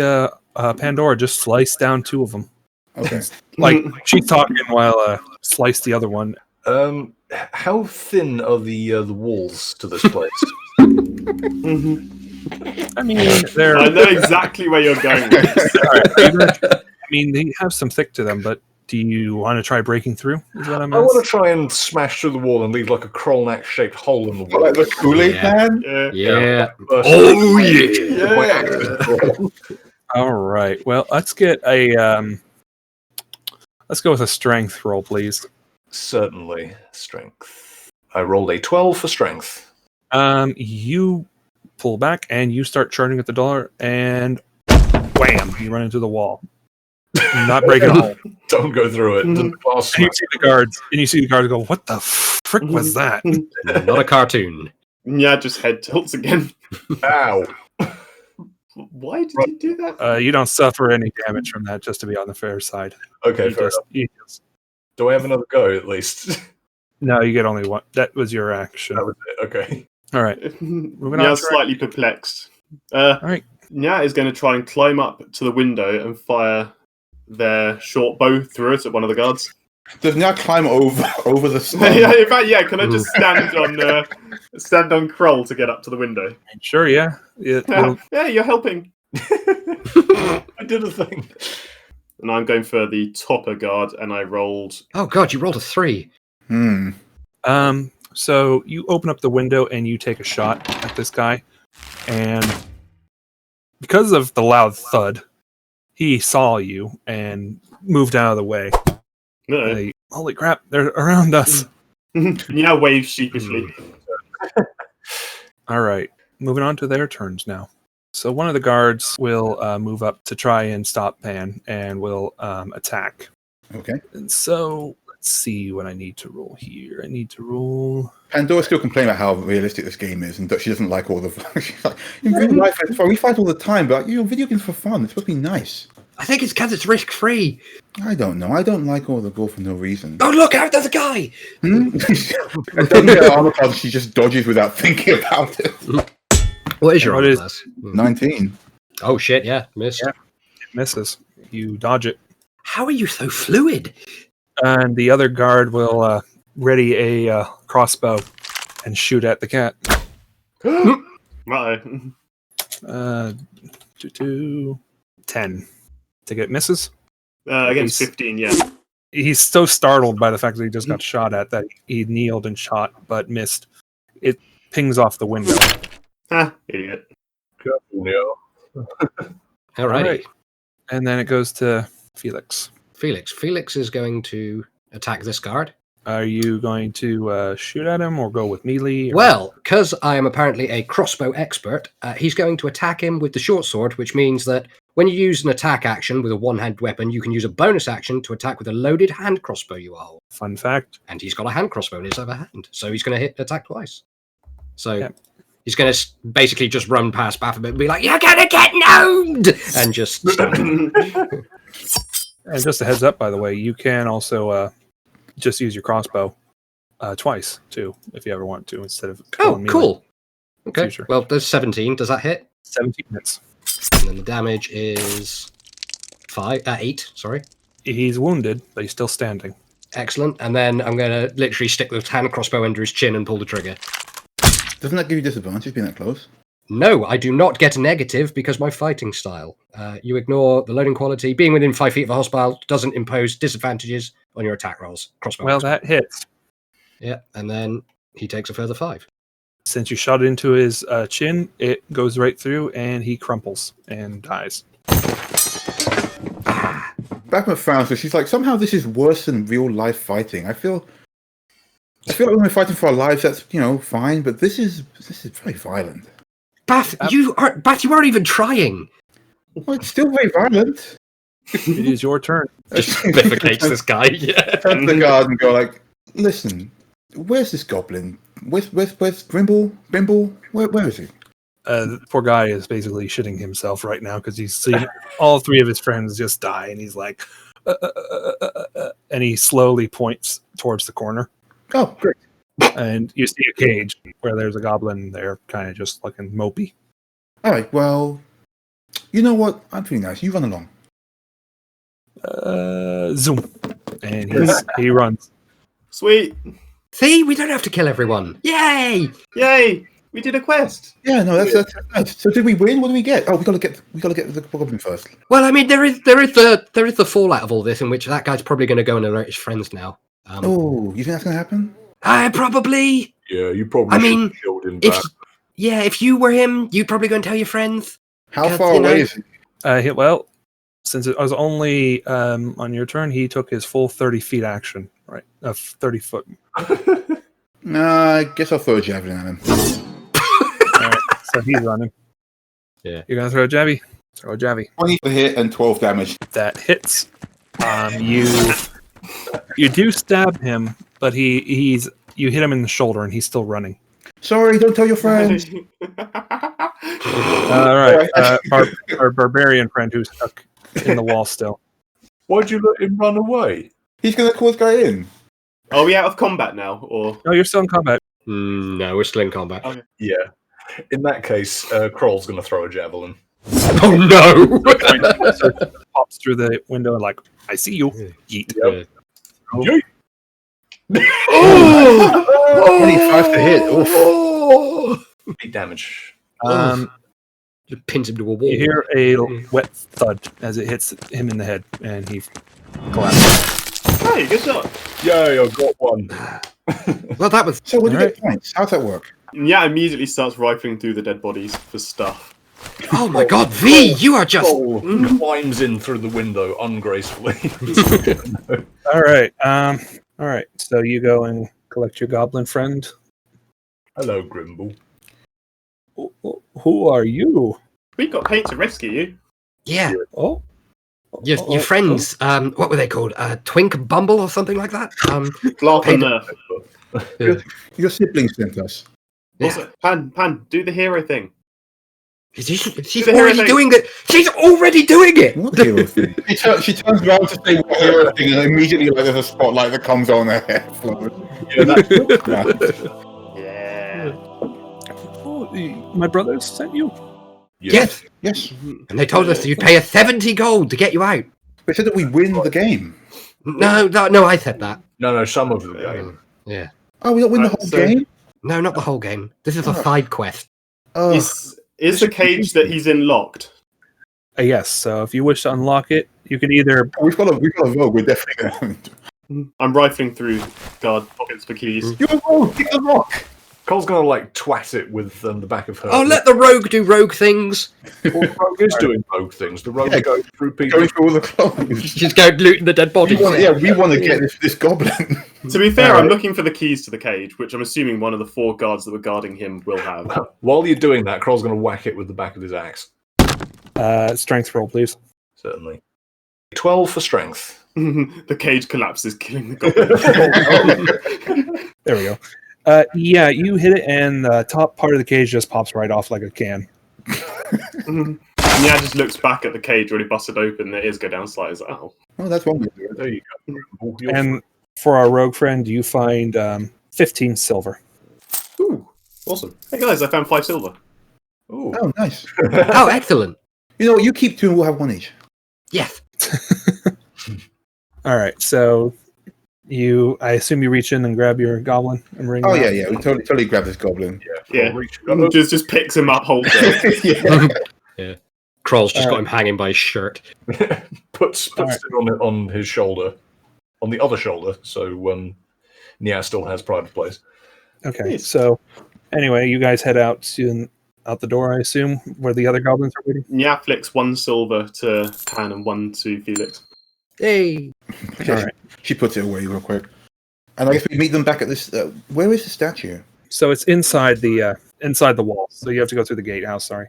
Pandora just slice down 2 of them. Okay. Like, she's talking while slice the other one. How thin are the walls to this place? I mean, they're... I know exactly where you're going with this. I mean, they have some thick to them, but do you want to try breaking through? Is what I'm I want asking. to try and smash through the wall and leave like a Krolnak-shaped hole in the wall. Like the Kool-Aid man? Yeah. Oh yeah! All right. Well, let's get a... let's go with a strength roll, please. Certainly. Strength. I rolled a 12 for strength. You pull back and you start charging at the door, and wham! You run into the wall. Not breaking a hole. Don't go through it. The glass And you see the guards go, "What the frick was that?" Not a cartoon. Yeah, just head tilts again. Ow. Why did you do that? You don't suffer any damage from that, just to be on the fair side. Okay, fair enough. Do I have another go at least? No, you get only one. That was your action. That was it. Okay. All right. Moving Nya's on. slightly perplexed. All right. Nya is going to try and climb up to the window and fire their short bow through it at one of the guards. Does now climb over the stone? Yeah, in fact, yeah. Can I just stand on Kroll to get up to the window? Sure. Yeah. Yeah, you're helping. I did a thing. And I'm going for the topper guard, and I rolled. Oh god, you rolled a 3. So you open up the window and you take a shot at this guy, and because of the loud thud, he saw you and moved out of the way. Like, holy crap! They're around us. Nya waves sheepishly. All right, moving on to their turns now. So one of the guards will move up to try and stop Pan and will attack. Okay. And so let's see what I need to roll here. I need to roll. Pandora still complaining about how realistic this game is and that she doesn't like all the... She's like, in real life, it's fun. We fight all the time, but video games for fun. It's supposed to be nice. I think it's because it's risk-free. I don't know. I don't like all the gore for no reason. Oh look out, there's a guy! And doesn't get her armor class, she just dodges without thinking about it. What is your What armor is- class? 19. Oh shit, yeah, missed. Yeah. It misses. You dodge it. How are you so fluid? And the other guard will ready a crossbow and shoot at the cat. Right. 10. To get misses. Against 15, yeah. He's so startled by the fact that he just got shot at that he kneeled and shot but missed. It pings off the window. Ha, idiot. All right. Alright. And then it goes to Felix. Felix. Felix is going to attack this guard. Are you going to shoot at him or go with melee? Or... Well, because I am apparently a crossbow expert, he's going to attack him with the short sword, which means that when you use an attack action with a one-hand weapon, you can use a bonus action to attack with a loaded hand crossbow you are holding. Fun fact. And he's got a hand crossbow in his other hand, so he's going to attack twice. So Yeah. he's going to basically just run past Baphomet and be like, "You're going to get gnomed!" and just stab him. And just a heads up, by the way, you can also just use your crossbow twice, too, if you ever want to, instead of Oh, going melee. cool. Okay, Future. well, there's 17. Does that hit? 17 hits. And then the damage is 8, sorry. He's wounded, but he's still standing. Excellent. And then I'm going to literally stick the hand crossbow under his chin and pull the trigger. Doesn't that give you disadvantage being that close? No, I do not get a negative because my fighting style. You ignore the loading quality. Being within 5 feet of a hostile doesn't impose disadvantages on your attack rolls. Crossbow. Well, that hits. Yeah, and then he takes a further 5. Since you shot it into his chin, it goes right through, and he crumples and dies. Baphomet frowns, so she's like, somehow this is worse than real life fighting. I feel like when we're fighting for our lives, that's fine, but this is very violent. Bath, you aren't even trying. Well, it's still very violent. It is your turn. Just bifurcates this guy. Yeah. Turn to the guard and go like, listen, where's this goblin? Where's Brimble? Where is he? The poor guy is basically shitting himself right now because he's seen all three of his friends just die, and he's like, and he slowly points towards the corner. Oh, great. And you see a cage where there's a goblin there, kind of just looking mopey. All right, well, you know what? I'm feeling nice. You run along. Zoom. And he runs. Sweet. See, we don't have to kill everyone. Yay! Yay! We did a quest. Yeah, no, that's nice. So did we win? What do we get? Oh, we gotta get the goblin first. Well, I mean, there is the fallout of all this, in which that guy's probably going to go and alert his friends now. Oh, you think that's gonna happen? Probably. Yeah, you probably I mean, should have killed him If back. if you were him, you'd probably go and tell your friends. How Because, far you know- away is it? Well, since it was only on your turn, he took his full 30 feet action, right? 30 foot. Nah, I guess I'll throw a javelin at him. All right, so he's running. Yeah. You're going to throw a jabby? Throw a jabby. 20 for hit and 12 damage. That hits. You do stab him, but you hit him in the shoulder and he's still running. Sorry, don't tell your friends. All right, our barbarian friend who's stuck in the wall still. Why'd you let him run away? He's gonna call this guy in. Are we out of combat now, or? No, you're still in combat. No, we're still in combat. Okay. Yeah. In that case, Kroll's going to throw a javelin. Oh no! Pops through the window and like, I see you. Yeet. Yep. Oh! 25 to hit. Oof. Oh! 8 damage. Just pins him to a wall. You hear a wet thud as it hits him in the head, and he collapses. Hey, good shot. Yay, I got one. Well, that was. So what do you Alright. get points? How's that work? Yeah, immediately starts rifling through the dead bodies for stuff. Oh my God, V! You are just. Kroll climbs in through the window ungracefully. All right. All right. So you go and collect your goblin friend. Hello, Grimble. Who are you? We got paid to rescue you. Yeah, Oh, your friends. What were they called? Twink Bumble or something like that. Lark Paid- on Nerf. Your siblings sent us. Also, Pan, do the hero thing. She's the hero already thing. doing it. She's already doing it. What hero thing? She turns around to say what hero thing, and immediately there's a spotlight that comes on her hair. Yeah, that's Yeah. oh, my brothers sent you. Yes. Yes. And they told us you'd pay us 70 gold to get you out. They said that we win the game. No, I said that. No, some of the game. Yeah. Oh, we don't win the Right, whole so- game? No, not the whole game. This is a side quest. Oh, Is the cage that he's in locked? Yes. So if you wish to unlock it, you can either. we've got a vote. We're definitely going to. I'm rifling through guard pockets for keys. You're a rogue. Pick the rock. Cole's going to like twat it with the back of her. Oh, let the rogue do rogue things. Well, the rogue is doing rogue things. The rogue Yeah, goes through people. Going through all the clothes. She's going looting the dead bodies. We want to get this goblin. To be fair, Alright. I'm looking for the keys to the cage, which I'm assuming one of the 4 guards that were guarding him will have. While you're doing that, Kroll's going to whack it with the back of his axe. Strength roll, please. Certainly. 12 for strength. The cage collapses, killing the goblin. There we go. Yeah, you hit it, and the top part of the cage just pops right off like a can. Yeah, just looks back at the cage when he busted open. Their ears go down slightly. He's like, oh. Oh, that's one way to do it. There you go. You're And for our rogue friend, you find 15 silver. Ooh, awesome. Hey guys, I found 5 silver. Ooh. Oh, nice. Oh, excellent. You know what? You keep 2 and we'll have 1 each. Yes. All right, so I assume you reach in and grab your goblin and bring. Oh, him out. yeah. We totally grab this goblin. Yeah. Reach. Just picks him up, holds him. Yeah. Kroll's just got Alright. him hanging by his shirt. puts Alright. it on his shoulder. On the other shoulder, so Nia still has pride of place. Okay, Nice. so anyway, you guys head out the door, I assume, where the other goblins are waiting. Nya flicks 1 silver to Pan and 1 to Felix. Hey. Okay, All right. She puts it away real quick. And I guess we meet them back at this. Where is the statue? So it's inside the wall. So you have to go through the gatehouse. Sorry.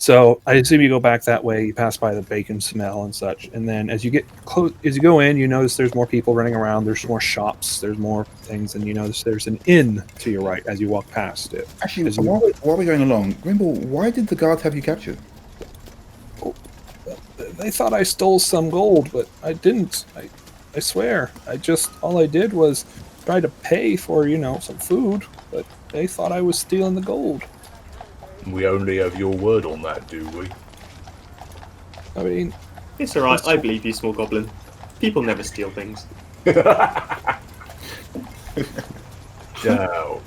So I assume you go back that way. You pass by the bacon smell and such, and then as you get close, as you go in, you notice there's more people running around. There's more shops. There's more things, and you notice there's an inn to your right as you walk past it. Actually, while we're going along, Grimble, why did the guards have you captured? They thought I stole some gold, but I didn't. I swear. All I did was try to pay for, some food, but they thought I was stealing the gold. We only have your word on that, do we? I mean... It's alright, I believe you, small goblin. People never steal things. Doubt.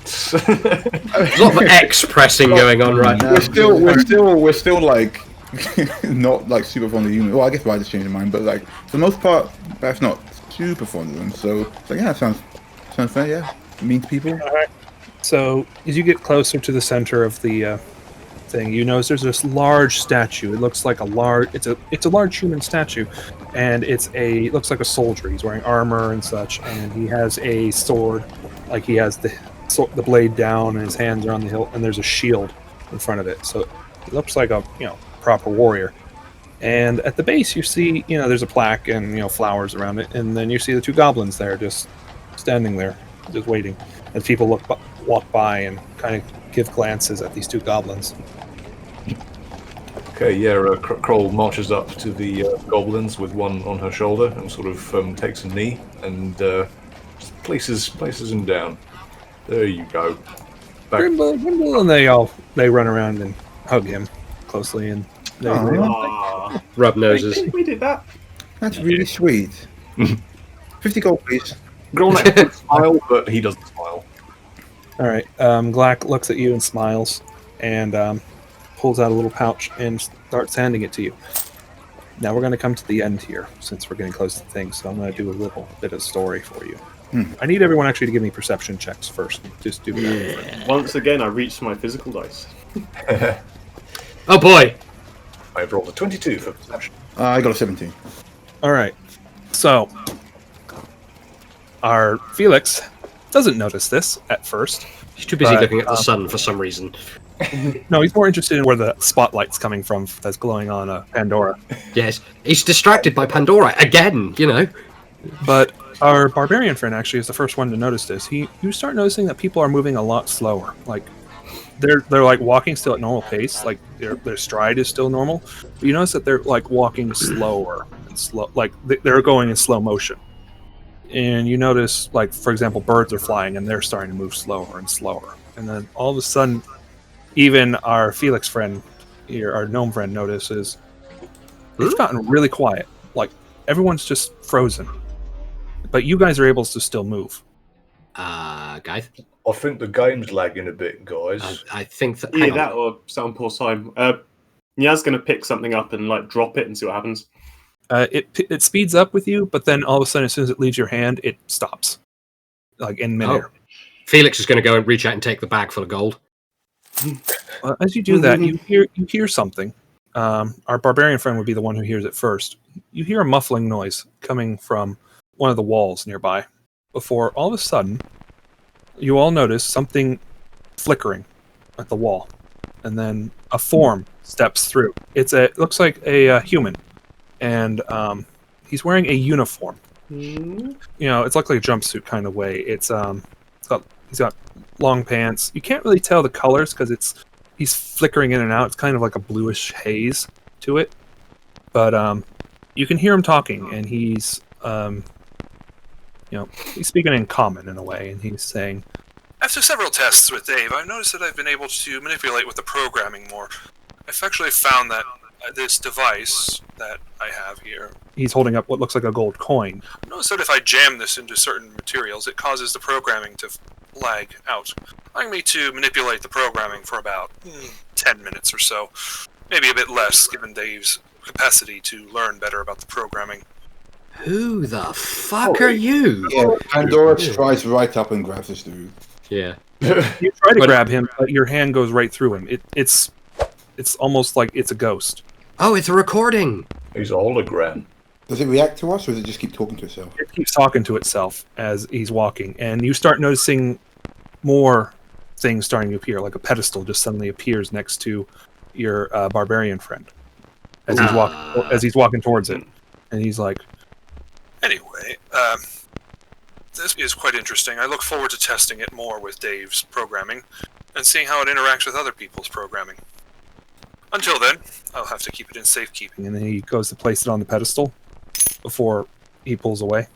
There's a lot of X pressing going on right now. We're still like not like super fond of humans. Well, I guess I just changed my mind, but like for the most part, that's not super fond of them. So yeah, sounds fair. Yeah, mean to people. All right. So as you get closer to the center of the thing, you notice there's this large statue. It looks like it's a large human statue, and it looks like a soldier. He's wearing armor and such, and he has a sword, like he has the blade down, and his hands are on the hilt, and there's a shield in front of it. So it looks like a proper warrior. And at the base, you see there's a plaque and flowers around it, and then you see the two goblins there, just standing there, just waiting. And people walk by and kind of give glances at these two goblins. Okay, yeah, Kroll marches up to the goblins with one on her shoulder and sort of takes a knee and just places him down. There you go. Grimble, and they run around and hug him closely, and they rub noses. We did that. That's really sweet. 50 gold, please. Grolnek smile, but he doesn't smile. All right. Glack looks at you and smiles, and pulls out a little pouch and starts handing it to you. Now we're going to come to the end here, since we're getting close to things. So I'm going to do a little bit of story for you. I need everyone actually to give me perception checks first. Just do that. Once again, I reached my physical dice. Oh boy! I've rolled a 22 for perception. I got a 17. All right. So our Felix doesn't notice this at first. He's too busy looking at the sun for some reason. No, he's more interested in where the spotlight's coming from that's glowing on Pandora. Yes, he's distracted by Pandora again, But our barbarian friend actually is the first one to notice this. You start noticing that people are moving a lot slower. Like they're like walking still at normal pace, like their stride is still normal. But you notice that they're like walking slower and slow, like they're going in slow motion. And you notice, like for example, birds are flying and they're starting to move slower and slower. And then all of a sudden, even our Felix friend here, our gnome friend, notices it's gotten really quiet. Like everyone's just frozen. But you guys are able to still move. Guys? I think the game's lagging a bit, guys. I think that... Yeah, that or sound poor time. Nyaz going to pick something up and drop it and see what happens. It speeds up with you, but then all of a sudden, as soon as it leaves your hand, it stops. Like in midair. Oh. Felix is going to go and reach out and take the bag full of gold. As you do that, you hear something. Our barbarian friend would be the one who hears it first. You hear a muffling noise coming from one of the walls nearby. Before all of a sudden, you all notice something flickering at the wall, and then a form steps through. It looks like a human, and he's wearing a uniform. It's like a jumpsuit kind of way. He's got long pants. You can't really tell the colors because he's flickering in and out. It's kind of like a bluish haze to it. But you can hear him talking, and he's speaking in common in a way, and he's saying, After several tests with DAAVE, I've noticed that I've been able to manipulate with the programming more. I've actually found that this device that I have here... He's holding up what looks like a gold coin. I noticed that if I jam this into certain materials, it causes the programming to lag out, allowing me to manipulate the programming for about 10 minutes or so. Maybe a bit less, given Dave's capacity to learn better about the programming. Who the fuck are you? Yeah, Pandora strides right up and grabs this dude. Yeah. You try to grab him, but your hand goes right through him. It's almost like it's a ghost. Oh, it's a recording. He's a hologram. Does it react to us, or does it just keep talking to itself? It keeps talking to itself as he's walking, and you start noticing more things starting to appear, like a pedestal just suddenly appears next to your barbarian friend as he's walking towards it, and he's like, Anyway, this is quite interesting. I look forward to testing it more with Dave's programming and seeing how it interacts with other people's programming. Until then, I'll have to keep it in safekeeping. and then he goes to place it on the pedestal before he pulls away.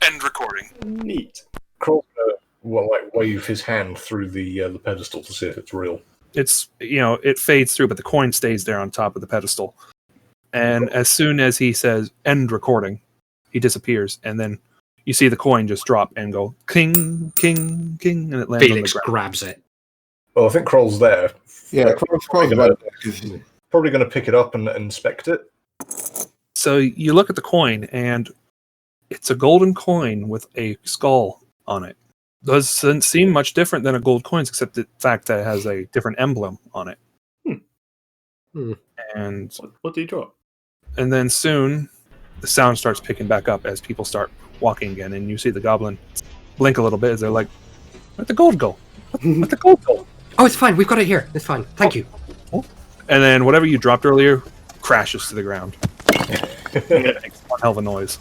End recording. Neat. Kroll's gonna wave his hand through the pedestal to see if it's real. It's, it fades through, but the coin stays there on top of the pedestal. And as soon as he says end recording, he disappears, and then you see the coin just drop and go king, king, king, and it lands Felix on the ground. grabs it. Well, I think Kroll's there. Yeah, Kroll's Probably right gonna, there, 'cause- probably going to pick it up and inspect it. So you look at the coin, and it's a golden coin with a skull on it. Doesn't seem much different than a gold coin, except the fact that it has a different emblem on it. Hmm. And What do you draw? and then soon, the sound starts picking back up as people start walking again, and you see the goblin blink a little bit as they're like, "Where'd the gold go? Where'd the gold go?" Oh, it's fine. We've got it here. It's fine. Thank you. And then whatever you dropped earlier crashes to the ground. It makes one hell of a noise.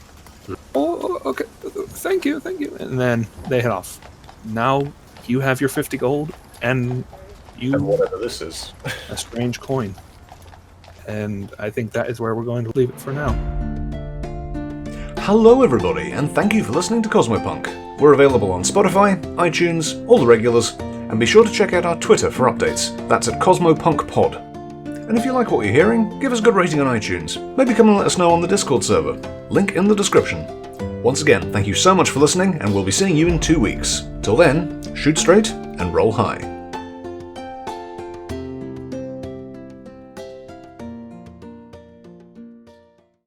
Oh, okay. Thank you. And then they head off. Now you have your 50 gold and And whatever this is. a strange coin. And I think that is where we're going to leave it for now. Hello, everybody, and thank you for listening to Cosmopunk. We're available on Spotify, iTunes, all the regulars, and be sure to check out our Twitter for updates. That's at CosmopunkPod. And if you like what you're hearing, give us a good rating on iTunes. Maybe come and let us know on the Discord server. Link in the description. Once again, thank you so much for listening, and we'll be seeing you in 2 weeks. Till then, shoot straight and roll high.